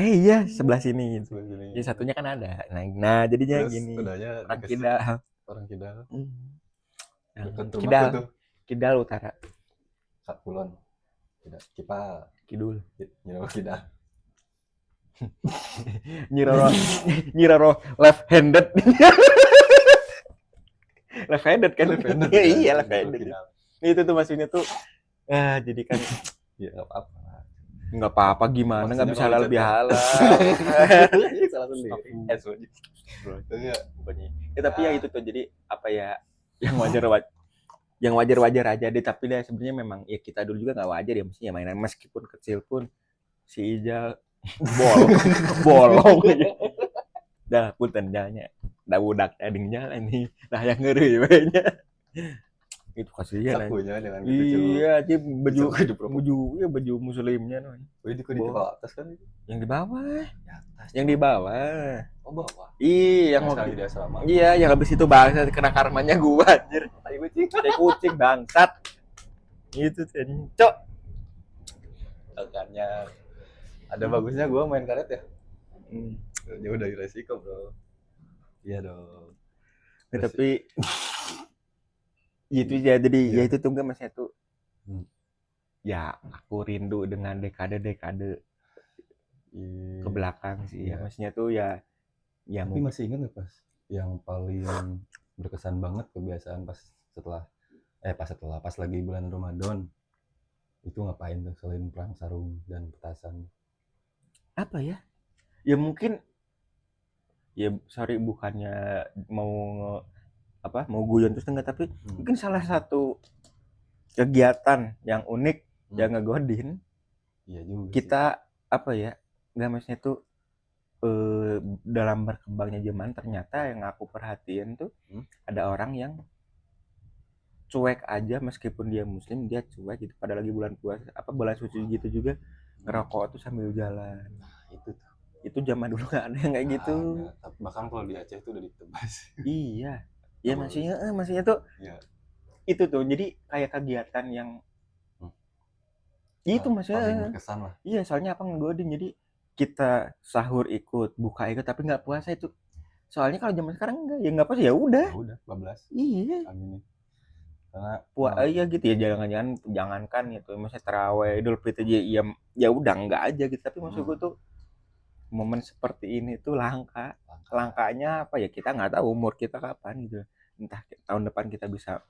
iya sebelah sini Sebelah sini. ya satunya kan ada nah jadinya Terus gini kudanya orang dikasih kidal orang kidal. Yang Dekat rumahku kidal tuh. kidal utara Kat Kulon. Tidak, Kipa. kidul Nyiro kidal. Nyiroro left handed left handed kan iya left handed itu tuh maksudnya tuh jadi kan Ya nggak apa-apa. nggak apa-apa gimana nggak bisa Maksudnya lebih kalau halal Salah sendiri. Iya. pokoknya ya, tapi ya itu tuh jadi apa ya yang wajar aja deh tapi deh sebenarnya memang ya kita dulu juga nggak wajar ya mestinya mainan meskipun kecil pun si Ijal bolong dah punten jalnya dah budak adingnya ini dah yang ngeri banyak itu kasihan Sakunya dengan gitu iya aja baju Hidup rokok. baju muslimnya no. Wih, di atas kan itu. Yang di bawah Di atas. yang di bawah Oh, bawah. iya yang Sekali dia selama. iya yang habis itu bangsa kena karmanya gua anjir tai kucing bangsat itu cok Makanya ada bagusnya gua main karet ya. hmm. Jauh dari resiko, bro. Iya dong. Nah, tapi itu ya jadi Iya. ya itu tuh enggak masnya tuh Hmm. ya aku rindu dengan dekade-dekade Iya. ke belakang sih ya Iya. maksudnya tuh ya Tapi masih ingat nggak pas yang paling berkesan banget kebiasaan pas lagi bulan Ramadan itu ngapain tuh selain perang sarung dan petasan? apa ya mungkin ya sorry bukannya mau mau guyon terus enggak tapi mungkin salah satu kegiatan yang unik yang ngegodin Iya juga kita sih. Apa ya nggak maksudnya tuh dalam berkembangnya zaman ternyata yang aku perhatiin tuh ada orang yang cuek aja meskipun dia muslim dia cuek gitu pada lagi bulan puasa bulan suci gitu juga ngerokok tuh sambil jalan. Nah, itu tuh. Itu zaman dulu nggak ada yang kayak gitu. Bahkan kalau di Aceh itu udah ditebas. Iya. Ya maksudnya tuh. Iya. Itu tuh jadi kayak kegiatan yang itu maksudnya paling berkesan lah. Iya, soalnya apa ngegodin jadi kita sahur ikut, buka ikut tapi nggak puasa itu. Soalnya kalau zaman sekarang enggak, ya nggak puasa ya udah. Ya udah, bablas. Iya. Amin. Karena iya gitu ya jangankan gitu maksudnya tarawih Idul Fitri ya udah enggak aja gitu tapi maksud gue tuh momen seperti ini tuh langkanya apa ya kita nggak tahu umur kita kapan gitu entah tahun depan kita bisa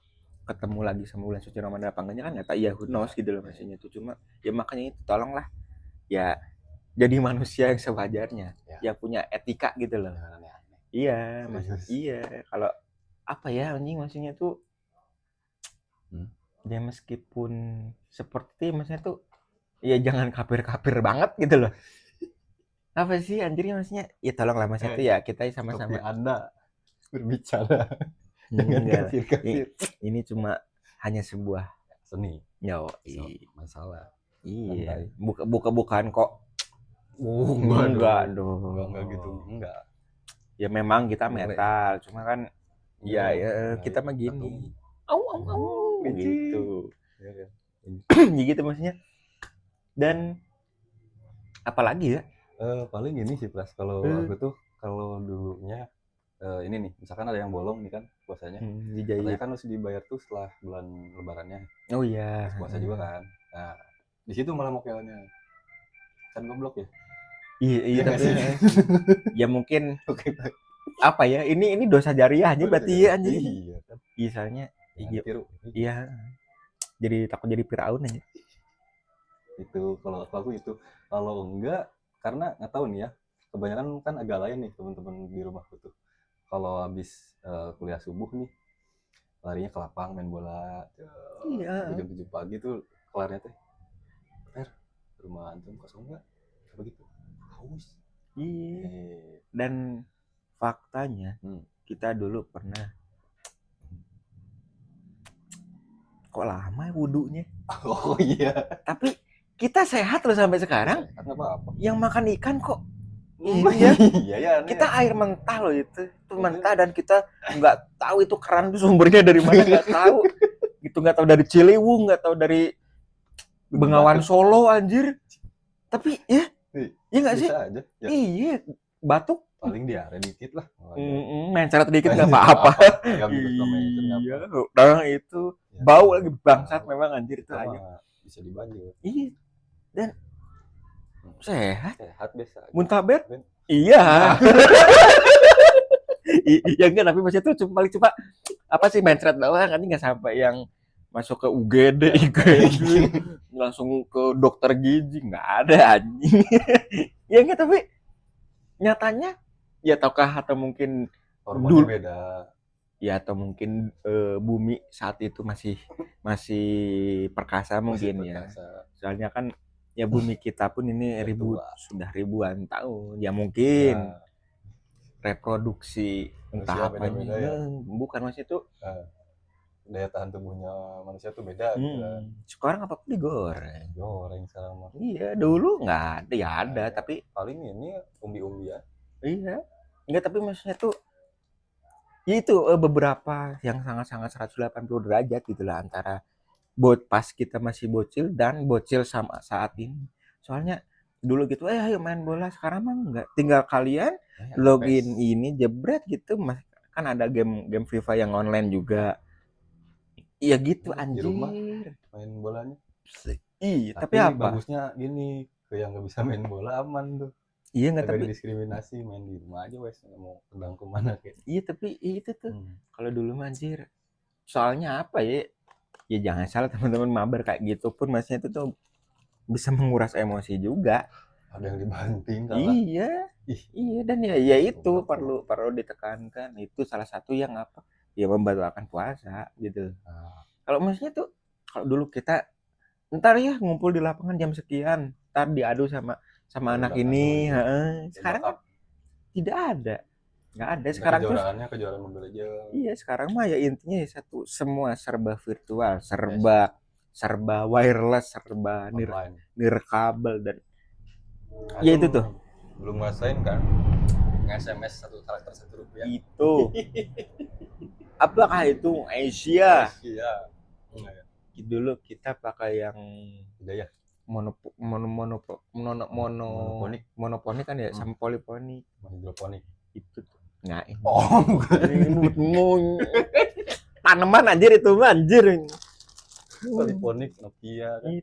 ketemu lagi sama bulan suci Ramadan apa enggaknya kan nggak tahu ya who knows gitu loh maksudnya itu cuma ya makanya itu tolonglah ya jadi manusia yang sewajarnya yang punya etika gitu loh iya kalau apa ya anjing maksudnya tuh ya meskipun seperti maksudnya tuh ya jangan kafir banget gitu loh apa sih anjirnya maksudnya ya tolonglah maksudnya tuh ya kita sama-sama Anda berbicara dengan kafir ini cuma hanya sebuah seni masalah iya bukan kok enggak dong enggak gitu enggak ya memang kita metal cuma kan ya kita mah gini gitu ya gitu maksudnya dan apalagi ya paling ini sih Pras kalau aku tuh kalau dulunya ini nih misalkan ada yang bolong nih kan puasanya katanya kan harus dibayar tuh setelah bulan lebarannya oh iya puasa juga kan nah di situ malah mokelnya kan goblok ya iya tapi ya mungkin apa ya ini dosa jariah aja berarti ya anjing iya kan misalnya iya jadi takut jadi Firaun aja. Itu kalau aku itu. Kalau enggak, karena nggak tahu nih ya, kebanyakan kan agak lain nih teman-teman di rumahku tuh. Kalau habis kuliah subuh nih, larinya ke lapang main bola. Iya. Sampai jam 7 pagi tuh kelarnya teh. Rumah antum kosong nggak? Apa gitu? Haus. Iya. Dan faktanya kita dulu pernah, kok lama ya wudhunya? Oh iya. Tapi kita sehat loh sampai sekarang. Sehat nggak apa-apa. Yang makan ikan kok ini ya, Iya ya. kita air mentah loh itu mentah, dan kita nggak tahu itu keran itu sumbernya dari mana, nggak tahu. Gitu, nggak tahu dari Ciliwung, nggak tahu dari Bengawan Solo anjir. Tapi ya nggak sih? Bisa aja. Ya. Iya, batuk. Paling diare dikit lah. Mencret dikit nggak apa-apa. Iya, nah itu ya, bau lagi bangsat memang anjir itu aja. Bisa dibanjir. Iya. Dan sehat biasa. Muntaber? Iya. Ya enggak, tapi maksudnya tuh cuma apa sih, mencret doang, kan nggak sampai yang masuk ke UGD, langsung ke dokter gizi, nggak ada anjing. Ya enggak, tapi nyatanya ya atau mungkin hormonnya beda. Ya atau mungkin bumi saat itu masih perkasa mungkin ya. Soalnya kan ya bumi kita pun ini sudah ribuan tahun. Ya mungkin reproduksi entah apa ya. Bukan, maksudnya itu daya tahan tubuhnya manusia tuh beda gitu. Sekarang apa pun digoreng sekarang mah. Iya, dulu nggak ada, ya ada, tapi paling ini umbi-umbi ya. Iya. Enggak, tapi maksudnya tuh ya itu beberapa yang sangat-sangat 180 derajat gitu lah antara pas kita masih bocil dan bocil sama saat ini. Soalnya dulu gitu, ayo main bola, sekarang mah enggak. Tinggal kalian login ini jebret gitu, kan ada game FIFA yang online juga. Iya gitu anjir. Di rumah main bolanya. Iya, tapi apa? Bagusnya gini, ke yang nggak bisa main bola aman tuh. Iya nggak, tapi diskriminasi, main di rumah aja wes, mau kedang kemana kayak. Iya, tapi itu tuh kalau dulu anjir. Soalnya apa ya? Ya jangan salah teman-teman, mabar kayak gitu pun maksudnya itu tuh bisa menguras emosi juga. Ada yang dibanting salah. Iya, dan ya itu perlu ditekankan, itu salah satu yang apa? Ya membatalkan puasa gitu. Kalau maksudnya tuh kalau dulu kita ntar ya ngumpul di lapangan jam sekian, ntar diadu sama anak ini, sekarang kan tidak ada, nggak ada sekarang. Kejuaraan Mobile Legends. Iya, sekarang mah ya intinya satu, semua serba virtual, serba wireless, serba nirkabel, dan ya itu tuh belum ngerasain kan SMS satu karakter Rp1 itu. Apakah itu Asia? Dulu kita pakai yang monoponik kan ya, sama poliponik, hidroponik itu tuh. Nah, tanaman anjir itu mah anjir. Poliponik Nokia kan.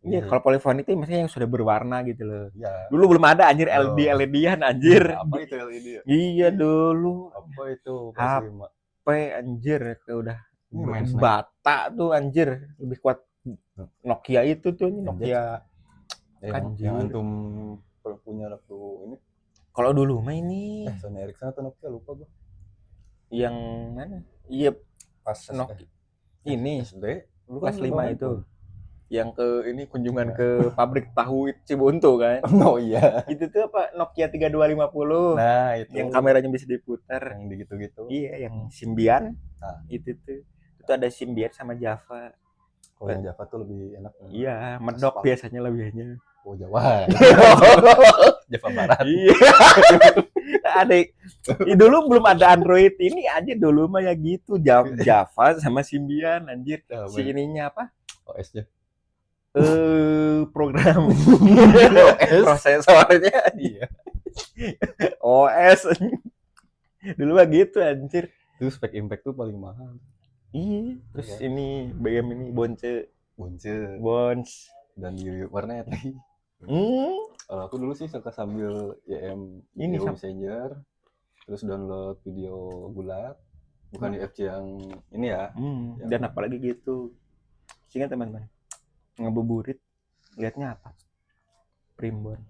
Iya, kalau polifonik itu maksudnya yang sudah berwarna gitu loh. Iya. Dulu belum ada anjir LED-an anjir. Apa itu LED? Iya dulu. Apa itu? HP anjir, udah bata tuh anjir, lebih kuat Nokia itu tuh, Nokia. Yang antum punya waktu ini. Kalau dulu mah ini Sony Ericsson atau Nokia, lupa gua. Yang mana? Iya, pas Nokia. Ini SD, kelas 5 itu. Yang ke ini kunjungan ke pabrik tahu Cibuntu kan. Oh iya. Itu tuh apa, Nokia 3250. Nah, itu. Yang kameranya bisa diputar. Yang gitu-gitu. Iya, yang Symbian. Itu tuh. Itu ada Symbian sama Java. Kalau yang Java tuh lebih enak. Iya, medok biasanya lebihnya. Oh, Jawa. Java Barat. Iya. Adek. Dulu belum ada Android ini aja, dulu mah ya gitu, Java sama Symbian anjir. Si ininya apa? OS-nya. Program prosesornya. Iya. OS. Dulu mah gitu anjir. Itu spek impact tuh paling mahal. Iya. Terus ini BM ini Bonce. Dan warnet lagi. Kalau aku dulu sih suka sambil YM ini Messenger, terus download video gulat, bukan UFC yang ini ya. Dan apalagi gitu, Sehingga teman-teman ngabuburit lihatnya apa? Primbon.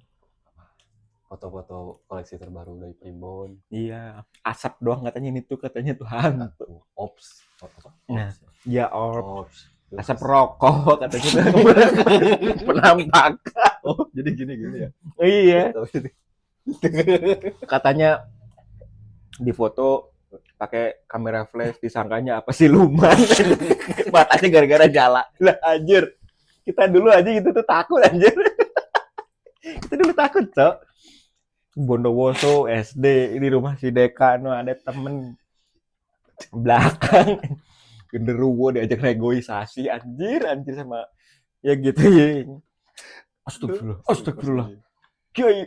Foto-foto koleksi terbaru dari Primbon. Iya, asap doang katanya ini tuh katanya tuh hantu. Ops. Apa? Nah, Ops. ya Orb. Ops. Asap rokok katanya tuh. Penampakan. Oh, jadi gini ya. Iya. Katanya di foto pakai kamera flash, disangkanya apa sih luman. Matanya gara-gara nyala. Lah anjir. Kita dulu aja gitu tuh takut anjir. Kita dulu takut, Cok. Bondowoso SD di rumah si Dekano ada temen belakang genderuwo diajak negosiasi anjir sama ya gitu ya. Astagfirullah. Kiai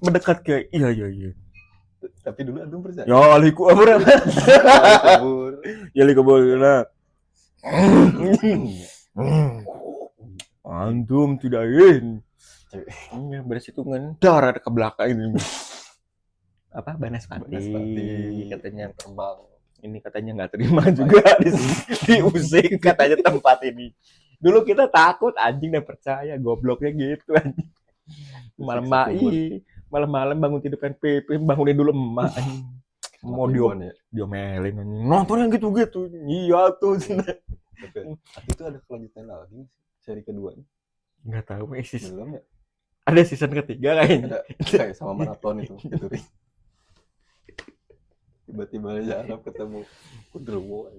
mendekat kiai. Iya. Tapi dulu antum percaya? Ya aliku amr. Ya aliku boleh. Antum tidak ingin. Berarti itu ngendar ke belakang ini. Apa Banaspati katanya terbang. Ini katanya nggak terima juga diusik katanya tempat ini. Dulu kita takut anjing dan percaya gobloknya gitu anjing. Malam-malam bangun tidur PP bangunin dulu emak anjing. Mau diomelin anjing. Nonton yang gitu-gitu. Iya tuh. Tapi itu ada kelanjutan lagi seri keduanya. Enggak tahu belum ya. Ada season ketiga kayaknya. Ada kayak sama maraton itu gitu. Tiba-tiba aja Arab ketemu Kudrowo.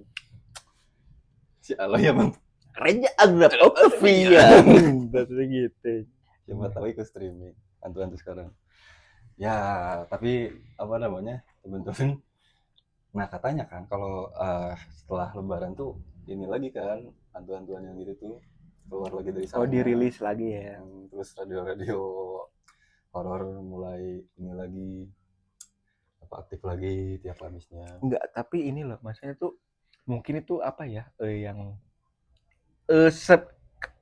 Si Allah ya bang. Raja Arab Octavia. Terus gitu. Coba tahu ikut streaming. Antu-antu sekarang. Ya, tapi apa namanya teman-teman. Nah katanya kan kalau setelah Lebaran tuh ini lagi kan hantu-hantuan yang gitu tuh keluar lagi dari sana. Oh dirilis lagi ya. Terus radio-radio horor mulai ini lagi apa aktif lagi tiap Kamisnya. Enggak, tapi ini loh maksudnya tuh mungkin itu apa ya yang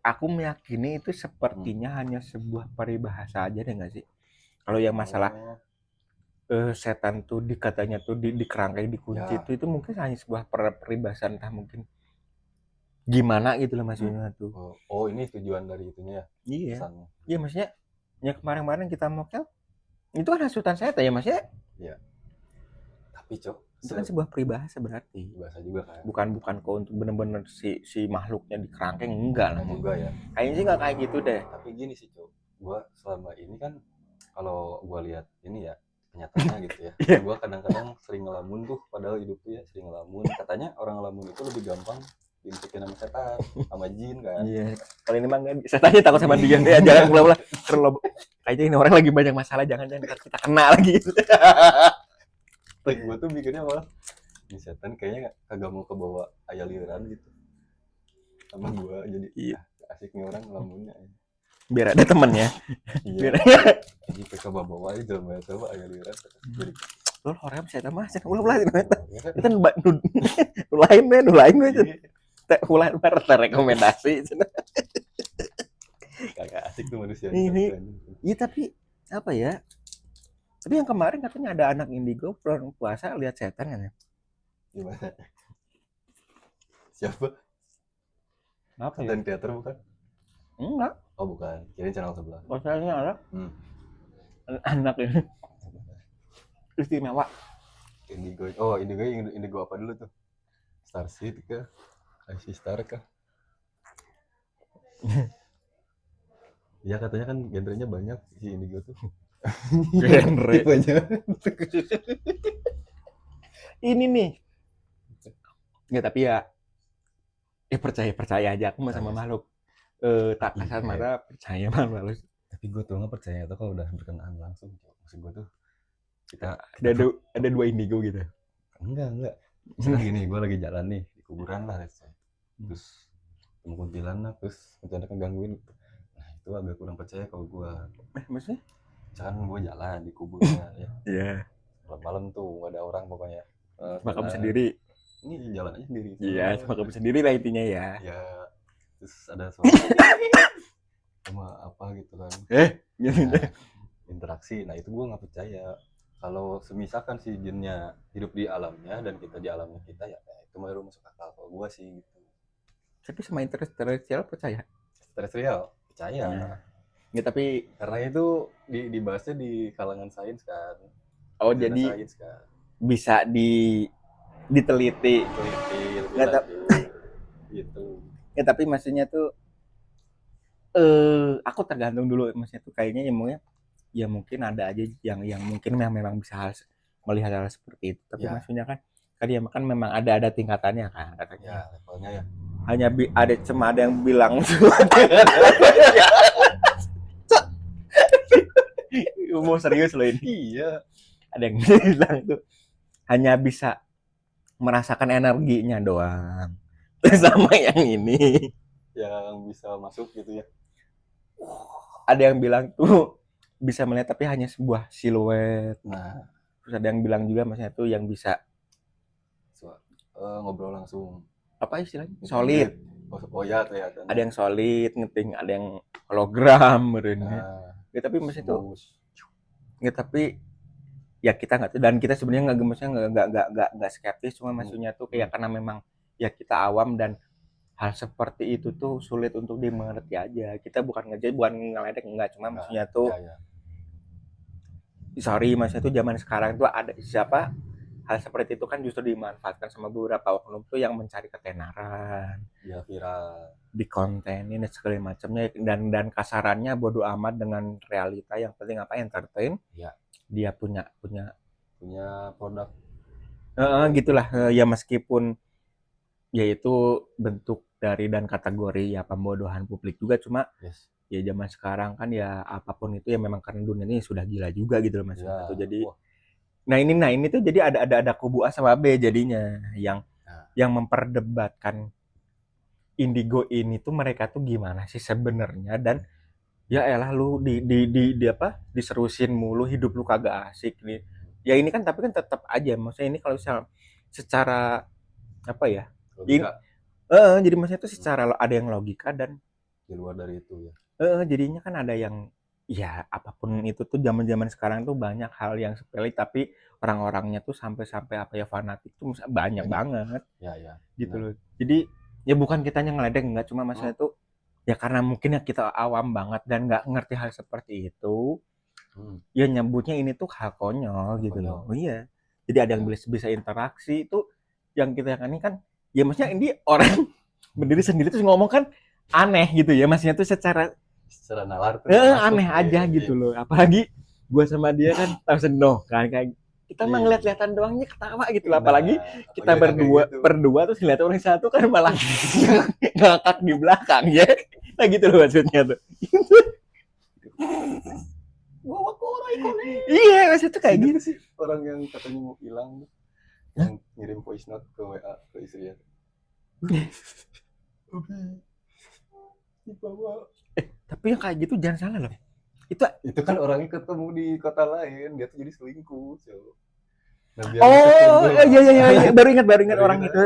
aku meyakini itu sepertinya hanya sebuah peribahasa aja deh nggak sih? Kalau yang masalah setan tuh katanya tuh di kerangkai dikunci ya. itu mungkin hanya sebuah peribahasa entah mungkin gimana gitu loh maksudnya tuh. Oh ini tujuan dari itunya ya? Iya. Pesannya. Iya maksudnya ya kemarin-kemarin kita mokel itu kan hasutan setan ya maksudnya. Iya. Tapi Cok, itu kan sebuah peribahasa berarti. Bahasa juga kan. Bukan kok untuk bener-bener si makhluknya di kerangkeng enggak lah juga ya. Kayaknya sih enggak kayak gitu deh. Tapi gini sih Cok, gua selama ini kan kalau gua lihat ini ya kenyataannya gitu ya. Gua kadang-kadang sering ngelamun tuh padahal hidup tuh ya sering ngelamun. Katanya orang ngelamun itu lebih gampang dimasukin sama setan, sama jin kan. Iya. Kalau ini mah enggak setannya takut sama dia. Ya jangan pula kayaknya ini orang lagi banyak masalah jangan kita kena lagi. Gue tuh mikirnya malah ini setan kayaknya kagak mau kebawa ayah liuran gitu sama gue jadi asik nih orang ngelamunnya biar ada temen ya. Iya. Jadi ke bawa aja jalan banyak coba ayah liuran jadi lo orang saya tambah saya ulah itu nulain gue teh ulah rekomendasi kagak asik tuh manusia ini iya tapi apa ya. Tapi yang kemarin katanya ada anak indigo puasa lihat setan kan ya? Gimana? Siapa? Apa ya? Dan teater bukan? Enggak. Oh bukan, kirain channel sebelah. Puasanya ada. Anak ini. Istimewa. Indigo. Oh indigo apa dulu tuh? Starseed kah? IC Star kah? Ya katanya kan genrenya banyak si indigo tuh. Genre ini nih nggak tapi ya percaya aja aku sama makhluk tak kasar marah percaya malu tapi gue tuh nggak percaya tuh kalau udah berkenaan langsung maksud gue tuh kita ada dua indigo gitu enggak misalnya gini gue lagi jalan nih di kuburan lah terus temu kuntilanak terus kuntilanak ngegangguin nah itu agak kurang percaya kalau gue maksudnya misalkan gue jalan di kuburnya ya. Iya. Malam-malam tuh gak ada orang pokoknya. Cuma kamu sendiri. Ini jalan aja sendiri. Iya, cuma kamu sendiri lah intinya ya. Ya. Terus ada suara sama apa gitu kan. Interaksi. Nah, itu gue gak percaya. Kalau semisalkan si jinnya hidup di alamnya dan kita di alamnya kita ya itu baru masuk akal kalau gue sih gitu. Tapi sama interstellar percaya? Terestrial percaya. Ya tapi Karena itu dibahasnya di kalangan sains kan. jadi Sains kan. bisa diteliti. Teliti lebih Nggak, lanjut. Gitu. Ya tapi maksudnya tuh aku tergantung dulu, maksudnya tuh kayaknya ya mungkin ada aja yang mungkin memang bisa melihat hal seperti itu. Tapi maksudnya kan kan memang ada tingkatannya kan katanya. Ya, levelnya ya. Hanya ada yang bilang mau serius loh ini. Iya. Ada yang bilang tuh hanya bisa merasakan energinya doang. Sama yang ini. Yang bisa masuk gitu ya. Ada yang bilang tuh bisa melihat tapi hanya sebuah siluet. Nah, terus ada yang bilang juga maksudnya tuh yang bisa ngobrol langsung. Apa istilahnya? Solid. Oh ya, kelihatan. Ada yang solid, ngeting, ada yang hologram berarti. Ya tapi maksudnya tuh ya tapi ya kita nggak, dan kita sebenarnya nggak skeptis, cuma maksudnya tuh kayak karena memang ya kita awam dan hal seperti itu tuh sulit untuk dimengerti aja. Kita bukan ngeledek enggak, cuma maksudnya tuh sorry, maksudnya tuh zaman sekarang tuh ada siapa hal seperti itu kan justru dimanfaatkan sama beberapa oknum tuh yang mencari ketenaran, ya viral, di kontenin dan segala macamnya, dan kasarannya bodo amat dengan realita, yang penting apa entertain. Ya. Dia punya produk. Gitulah ya, meskipun yaitu bentuk dari dan kategori ya pembodohan publik juga, cuma ya zaman sekarang kan ya apapun itu ya memang karena dunia ini sudah gila juga gitu loh maksudnya tuh. Jadi nah ini tuh jadi ada kubu A sama B jadinya yang memperdebatkan indigo ini tuh mereka tuh gimana sih sebenarnya, dan ya elah lu di diserusin mulu, hidup lu kagak asik nih. Ya ini kan tapi kan tetap aja maksudnya ini kalau secara apa ya? Jadi maksudnya itu secara ada yang logika dan di luar dari itu ya. Jadinya kan ada yang ya apapun itu tuh zaman-zaman sekarang tuh banyak hal yang sepele tapi orang-orangnya tuh sampai apa ya fanatik tuh banyak banget. Ya. Gitu loh. Jadi ya bukan kitanya ngeledek enggak, cuma maksudnya tuh ya karena mungkin ya kita awam banget dan nggak ngerti hal seperti itu. Ya nyebutnya ini tuh hal konyol gitu loh. Iya. Jadi ada yang bisa interaksi itu yang kita ini kan ya maksudnya ini orang berdiri sendiri terus ngomong kan aneh gitu ya, maksudnya tuh secara nalar tuh aneh aja gitu loh. Apalagi gue sama dia kan tahu senoh kan, kayak kita mah ngeliat-lihatan doangnya ketawa gitu loh. Apalagi kita berdua terus ngeliat orang satu kan malah ngakak di belakang ya. Nah gitu loh maksudnya tuh. Bawa ke orang ikonik. Iya maksudnya tuh kayak gitu sih. Orang yang katanya mau hilang yang ngirim voice note ke WA ke istrinya. Dibawa. Tapi yang kayak gitu jangan salah loh. Itu kan orangnya ketemu di kota lain, dia tuh jadi selingkuh. Iya, baru ingat orang itu.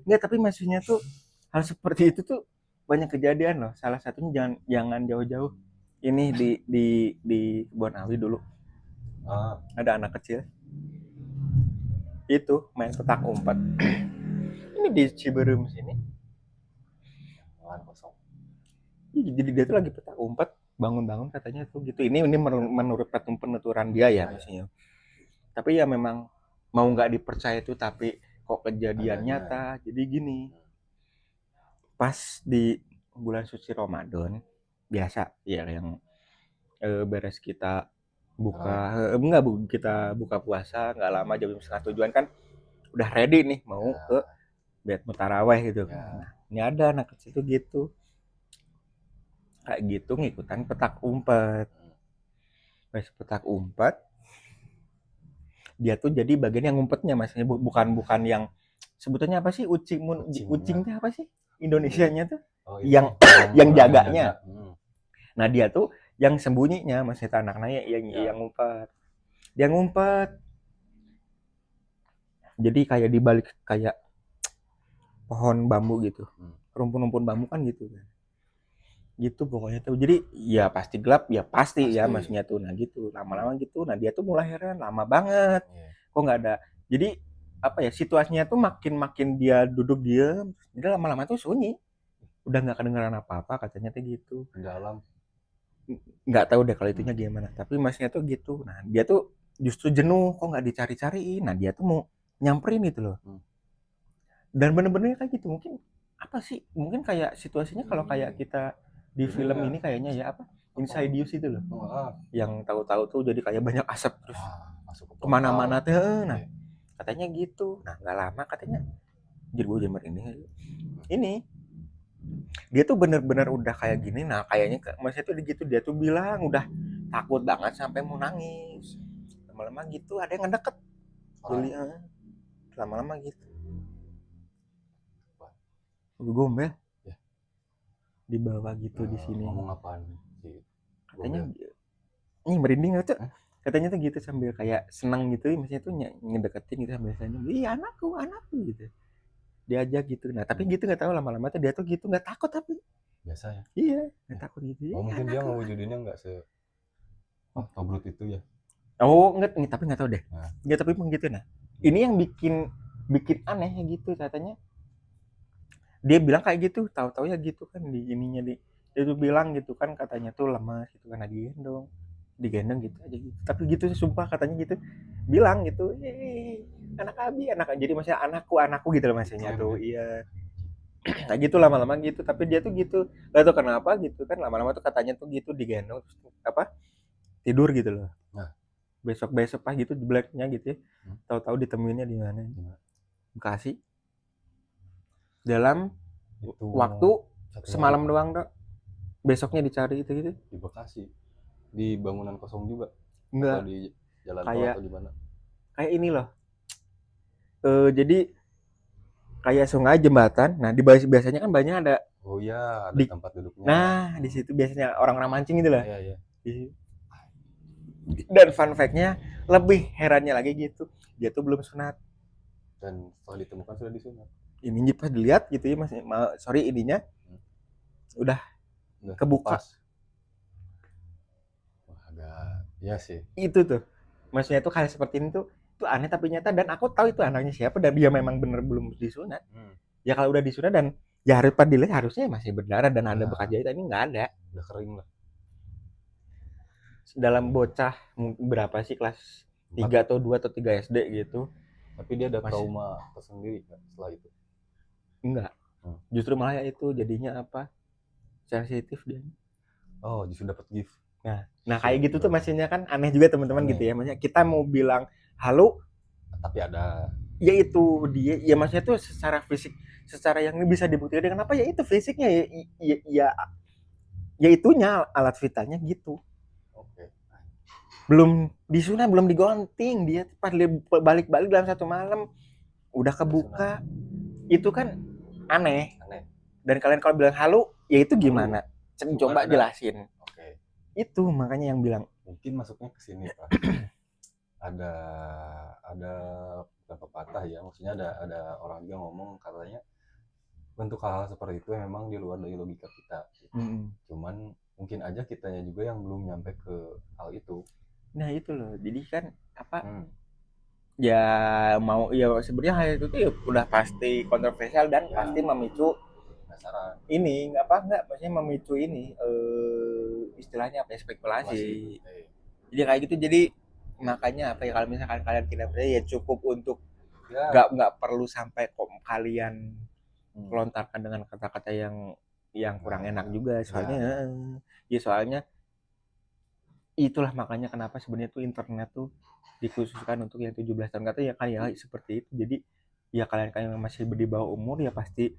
Enggak, tapi maksudnya tuh hal seperti itu tuh banyak kejadian loh. Salah satunya jangan jauh-jauh. Ini di Bonawi dulu. Ada anak kecil. Itu main petak umpet. Ini di Ciberem sini. Jadi dia tuh lagi petak umpet, bangun katanya tuh gitu. Ini menurut penuturan dia ya maksudnya. Tapi ya memang mau nggak dipercaya tuh, tapi kok kejadian nyata. Jadi gini, pas di bulan suci Ramadan biasa ya yang beres kita kita buka puasa nggak lama, jam 6:30 kan udah ready nih mau ke bed mutaraweh gitu. Nah, ini ada anak kecil tuh gitu kayak gitu ngikutan petak umpet. Pas petak umpet dia tuh jadi bagian yang ngumpetnya, maksudnya bukan yang sebutannya apa sih, ucingnya apa sih Indonesianya tuh, yang jaganya. Nah dia tuh yang sembunyinya, maksudnya anak-anaknya yang ngumpet. Dia ngumpet. Jadi kayak di balik kayak pohon bambu gitu, rumpun-rumpun bambu kan gitu kan. Gitu pokoknya tuh. Jadi ya pasti gelap ya pasti ya maksudnya tuh. Nah gitu lama-lama gitu. Nah dia tuh mulai heran, lama banget kok nggak ada. Jadi apa ya, situasinya tuh makin dia duduk diam, jadi lama-lama tuh sunyi. udah nggak kedengeran apa-apa katanya tuh gitu. Di dalam. Nggak tahu deh kalau itunya gimana, tapi masnya tuh gitu. Nah dia tuh justru jenuh kok nggak dicari-cariin, nah dia tuh mau nyamperin gitu loh. Dan bener-bener kayak gitu, mungkin apa sih, mungkin kayak situasinya kalau kayak kita di film ini kayaknya ya apa, Insidious itu loh, yang tahu-tahu tuh jadi kayak banyak asap terus Masuk ke kemana-mana portal. tuh. Nah katanya gitu. Nah nggak lama katanya jadi gue jammer ini dia tuh bener-bener udah kayak gini. Nah kayaknya masnya tuh gitu, dia tuh bilang udah takut banget sampai mau nangis. Lama-lama gitu ada yang ngedeket. Jadi lama-lama gitu. Gombel. Ya. Di bawah gitu di sini. Ngomong apaan sih? Katanya ini merinding tuh. Katanya tuh gitu sambil kayak senang gitu, maksudnya tuh ngedeketin gitu sambil senyum. Iya anakku gitu. Diajak gitu. Nah tapi gitu nggak tahu lama-lama tuh dia tuh gitu nggak takut tapi. Biasa ya? Iya nggak takut gitu. Oh mungkin dia ngewujudinnya nggak tobrut itu ya? Oh nggak, tapi nggak tahu deh. Nggak, tapi emang gitu. Nah ini yang bikin aneh gitu katanya. Dia bilang kayak gitu, tahu-tahu ya gitu kan di ininya dia tuh bilang gitu kan katanya tuh lemas gitu kan digendong gitu aja gitu. Tapi gitu sumpah katanya gitu. Bilang gitu, anak Abi, jadi maksudnya anakku gitu loh maksudnya tuh. Iya. Nah gitu lama-lama gitu, tapi dia tuh gitu. Gak tau kenapa gitu kan lama-lama tuh katanya tuh gitu digendong apa? Tidur gitu loh. Nah, besok pas gitu blacknya gitu ya. Tahu-tahu ditemuinnya di mana? Bekasi. Dalam waktu semalam doang dok. Besoknya dicari itu gitu. Di Bekasi. Di bangunan kosong juga. Enggak. Atau di jalan tol kayak atau di mana? Kayak ini loh. Jadi kayak sungai jembatan. Nah di biasanya kan banyak ada. Oh iya, ada tempat duduknya. Nah di situ biasanya orang-orang mancing gitu lah. Iya. Dan fun fact-nya lebih herannya lagi gitu, dia tuh belum sunat. Dan setelah ditemukan sudah disunat. Ini pas dilihat gitu ya mas, ininya udah kebuka. Wah, agak ya sih. Itu tuh maksudnya tuh kayak seperti ini tuh aneh tapi nyata, dan aku tahu itu anaknya siapa dan dia memang bener belum disunat. Ya kalau udah disunat dan ya harus dilihat harusnya masih berdarah dan ada bekas jahitan, ini nggak ada, udah kering lah. Dalam bocah berapa sih, kelas 3 atau 2 atau 3 SD gitu. Tapi dia ada trauma tersendiri kan setelah itu? Enggak. Justru malah ya itu jadinya apa? Sensitif dia. Oh, justru dapat gift. Nah kayak gitu tuh maksudnya kan aneh juga teman-teman gitu ya. Maksudnya kita mau bilang halo tapi ada. Ya itu dia, ya maksudnya tuh secara fisik, secara yang bisa dibuktikan dengan apa ya itu fisiknya ya itunya alat vitalnya gitu. Oke. Belum disunat, belum digonting, dia pas balik-balik dalam satu malam udah kebuka. Itu kan aneh. Dan kalian kalau bilang halo ya itu gimana? Coba jelasin. Oke. Itu makanya yang bilang mungkin masuknya ke sini Pak. ada bukan pepatah ya, maksudnya ada orang juga ngomong katanya bentuk hal-hal seperti itu memang di luar dari logika kita. Cuman mungkin aja kitanya juga yang belum nyampe ke hal itu. Nah itu loh, jadi kan apa ya mau ya sebenarnya hal itu tuh ya udah pasti kontroversial dan pasti memicu penasaran. Ini enggak maksudnya memicu ini istilahnya apa ya, spekulasi. Jadi kayak gitu, jadi makanya apa ya, kalau misalkan kalian tidak percaya ya cukup untuk nggak perlu sampai kalian lontarkan dengan kata-kata yang kurang enak juga, soalnya itulah makanya kenapa sebenarnya tuh internet tuh dikhususkan untuk yang 17 tahun kata ya kan ya seperti itu. Jadi ya kalian yang masih di bawah umur ya pasti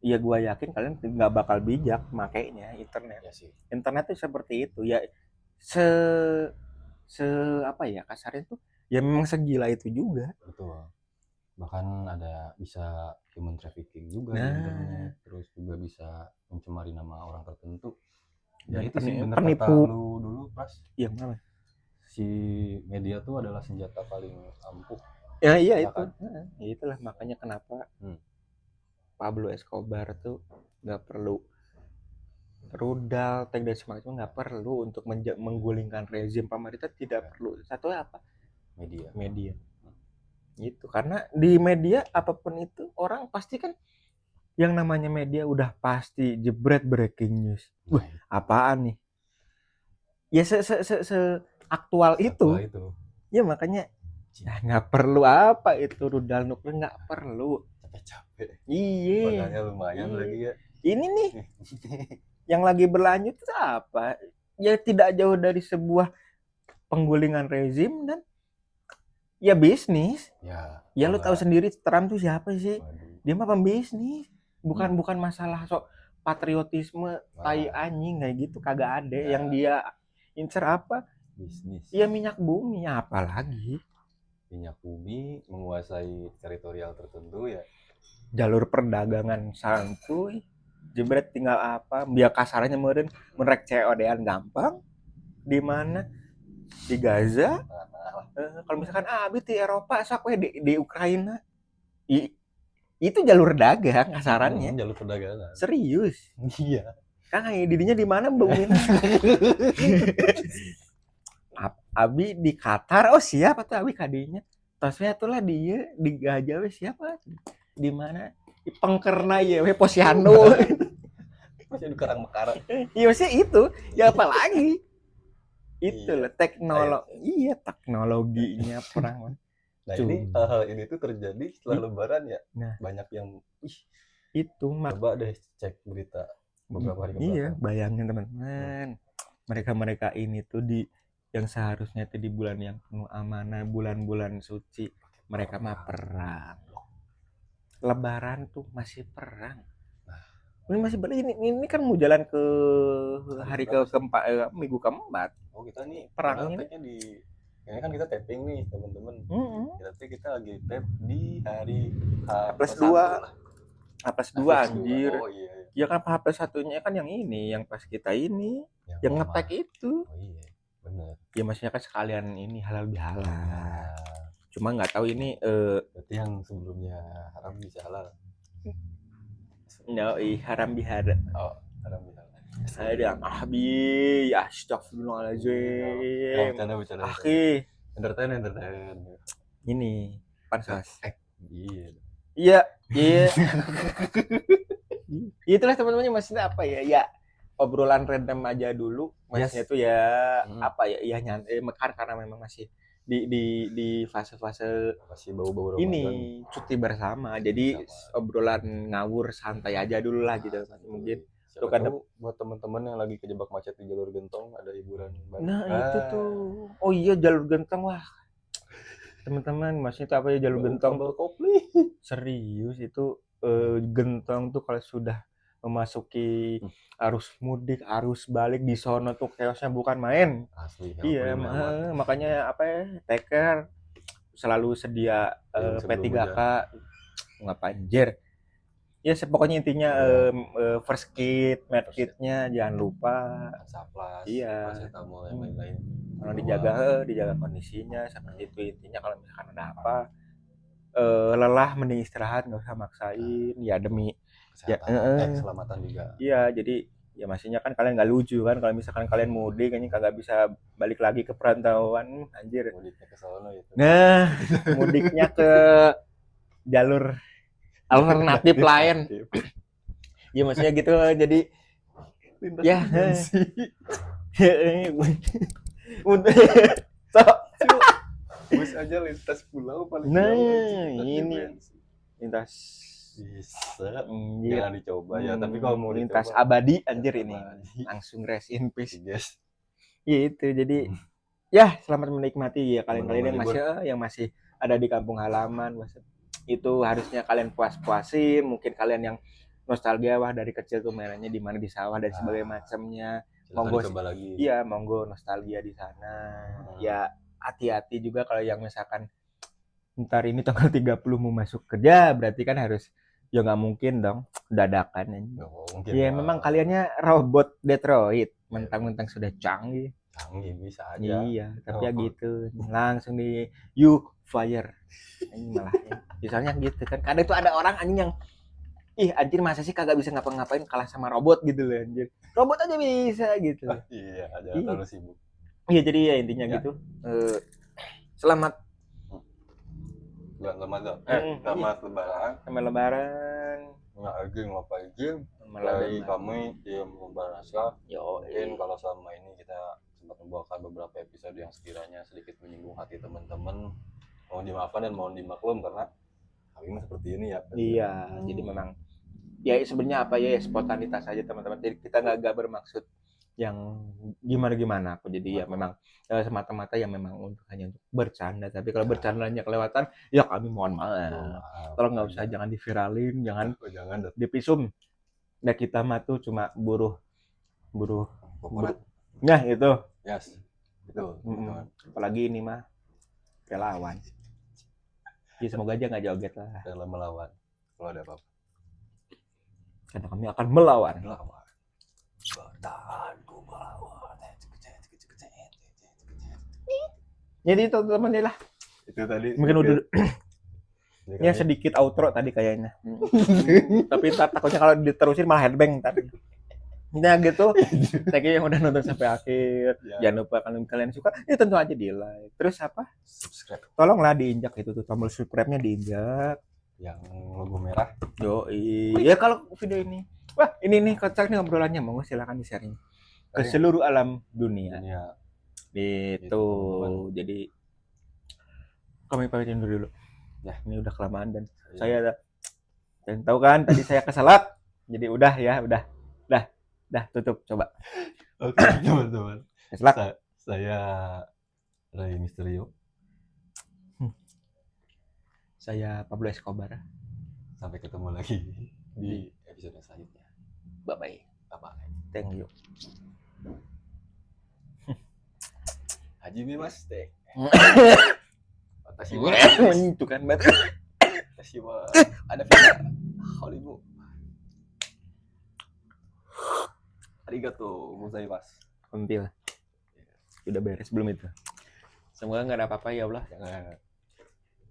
ya gue yakin kalian nggak bakal bijak makainya internet. Ya sih. Internet tuh seperti itu ya, apa ya kasarnya tuh ya memang segila itu juga. Betul. Bahkan ada bisa human trafficking juga di internet, terus juga bisa mencemari nama orang tertentu. Ya itu sih benar kata lu dulu Pras. Iya mana? Si media tuh adalah senjata paling ampuh. Ya iya itu. Kan? Ya itulah makanya kenapa Pablo Escobar tuh nggak perlu rudal, tank dan semacamnya, nggak perlu untuk menggulingkan rezim pemerintah, tidak perlu. Satu apa? Media. Gitu, karena di media apapun itu orang pasti kan yang namanya media udah pasti jebret breaking news. Wah, apaan nih? Ya se aktual itu. Ya makanya nggak perlu apa itu rudal nuklir, nggak perlu. Capek-capek. Iya. Badannya lumayan Iya. lagi ya. Ini nih yang lagi berlanjut itu apa? Ya tidak jauh dari sebuah penggulingan rezim dan ya bisnis. Ya lu tahu sendiri Trump tuh siapa sih? Waduh. Dia mah pembisnis. Bukan masalah sok patriotisme tai anjing kayak gitu, kagak ada. Yang dia incer apa? Bisnis. Iya minyak bumi, apalagi minyak bumi menguasai teritorial tertentu ya. Jalur perdagangan santuy. Jebret tinggal apa? Biar kasarnya meureun merek COD-an gampang. Di mana? Di Gaza. Kalau misalkan abi di Eropa sok we di Ukraina. Itu jalur dagang kasarannya. Jalur perdagangan. Serius. Iya. Kang didinya di mana bumina? Abi di Qatar. Oh siapa tuh abi kadinya? Tasnya tuh lah dia di Gaza we siapa? Di mana? Di Pengkerna ya we Posyandu. Masih di Karang-Mekara. Iya sih itu. Ya apalagi? Itu lah teknologi. Iya teknologinya perang. Nah ini hal ini tuh terjadi setelah Lebaran ya. Nah, banyak yang itu coba deh cek berita beberapa hari kebelakang. Iya, bayangin teman-teman. Mereka ini tuh di yang seharusnya itu di bulan yang penuh amanah, bulan-bulan suci, mereka mah perang. Lebaran tuh masih perang. Ini masih ini kan mau jalan ke hari keempat, minggu keempat. Oh kita nih perang ini kan kita tapping nih teman-teman. Kita lagi tap di hari H+2 anjir. Oh iya. Ya kan H+1-nya kan yang ini, yang pas kita ini, yang ngetek itu. Oh iya, benar. Ya maksudnya kan sekalian ini halal bihalal. Cuma nggak tahu ini berarti yang sebelumnya haram bisa halal. No, haram bihalal. Oh, haram bihalal. Saya dia ahbi, astagfirullahaladzim. Bercanda. Akhi. Entertain. Ini pansos. Iya. Itulah teman-teman maksudnya apa ya? Ya obrolan random aja dulu. Maksudnya tuh ya apa ya? Ya nyantai mekar karena memang masih di fase-fase masih bau-bau Ramadan. Ini cuti bersama. Jadi obrolan ngawur santai aja dulu lah gitu. Mungkin Siapa tahu buat teman-teman yang lagi kejebak macet di jalur gentong ada hiburan baru. Nah itu tuh. Oh iya jalur gentong wah. Teman-teman maksudnya itu apa ya jalur gentong? Kopli. Serius itu gentong tuh kalau sudah memasuki arus mudik, arus balik di sono tuh chaosnya bukan main. Asli. Iya, makanya apa ya? Taker selalu sedia P3K ngapain jer. Ya pokoknya intinya first kit, med kitnya jangan lupa. Saplas, iya. paracetamol yang lain-lain. Kalau dijaga kondisinya seperti itu intinya. Kalau misalkan ada apa lelah mending istirahat, nggak usah maksain. Ya demi keselamatan juga. Iya, jadi ya maksudnya kan kalian nggak lucu kan kalau misalkan kalian mudik kayaknya kagak bisa balik lagi ke perantauan anjir. Mudiknya ke sono itu. Nah, mudiknya ke jalur alternatif lain. Ya maksudnya gitu jadi lintas ya bus aja lintas pulau paling ini lintas bisa jangan dicoba ya tapi kalau mau lintas abadi anjir ini langsung rest in peace guys. Ya itu jadi ya selamat menikmati ya kalian yang masih ada di kampung halaman. Itu harusnya kalian puas-puasin. Mungkin kalian yang nostalgia wah dari kecil tuh mainannya di mana di sawah dan sebagainya macamnya. Monggo lagi. Iya, monggo nostalgia di sana. Ya hati-hati juga kalau yang misalkan ntar ini tanggal 30 mau masuk kerja berarti kan harus ya nggak mungkin dong dadakan. Ya memang kaliannya robot Detroit mentang-mentang sudah canggih bisa aja. Iya, tapi ya gitu langsung di you fire. Ini malah ya. Misalnya gitu kan. Kadang itu ada orang anjing yang anjir masa sih kagak bisa ngapa-ngapain kalah sama robot gitu loh anjir. Robot aja bisa gitu. Iya, jangan terlalu sibuk. Iya, jadi ya intinya gitu. Selamat Lebaran. Selamat Lebaran. ngapain game Meladeni. kami yang membahas Yo, mungkin kalau selama ini kita sempat membawakan beberapa episode yang sekiranya sedikit menyinggung hati teman-teman, mohon dimaafkan dan mohon dimaklum karena kami seperti ini ya. Iya, jadi memang ya sebenarnya apa ya spontanitas aja teman-teman. Jadi kita nggak bermaksud yang gimana-gimana aku. Jadi ya memang semata-mata ya memang hanya untuk bercanda. Tapi kalau bercandanya kelewatan, ya kami mohon maaf. Tolong nggak usah, jangan diviralin, jangan dipisum. Nah kita mah tuh cuma buruh. Nah itu. Yes. Itu. Apalagi ini mah relawan. Ya semoga aja nggak joget lah. Rela melawan kalau ada apa-apa. Karena kami akan melawan. Bertahanku melawan. Jadi itu teman-teman lah. Itu tadi. Mungkin udah ya sedikit outro tadi kayaknya. Tapi takutnya kalau diterusin malah headbang tadi. Nah gitu. Thank you yang udah nonton sampai akhir. Ya. Jangan lupa kalau kalian suka, ya tentu aja di like. Terus apa? Subscribe. Tolonglah diinjak itu tuh tombol subscribe-nya diinjak. Yang logo merah. Ya kalau video ini, wah ini nih kocak nih obrolannya, mau silakan di-sharing ke seluruh alam dunia. Itu. Jadi kami pamitin dulu. Ya, ini udah kelamaan dan saya tahu kan tadi saya keselak. Jadi udah tutup coba. Oke, teman-teman. Keselak. Saya Ray Misterio. Saya Pablo Escobar. Sampai ketemu lagi di episode selanjutnya. Bye-bye. Thank you. Hajime Maste. Itu kan bat. Ada film Hollywood. Arigato gozaimasu. Kuntil. Udah beres belum itu? Semoga nggak ada apa-apa ya Allah.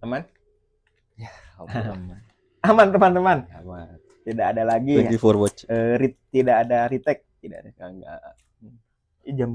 Aman? Ya, aman teman-teman. Aman. Tidak ada lagi. Thank you for watching. Tidak ada retake. Tidak ada. Enggak. Jam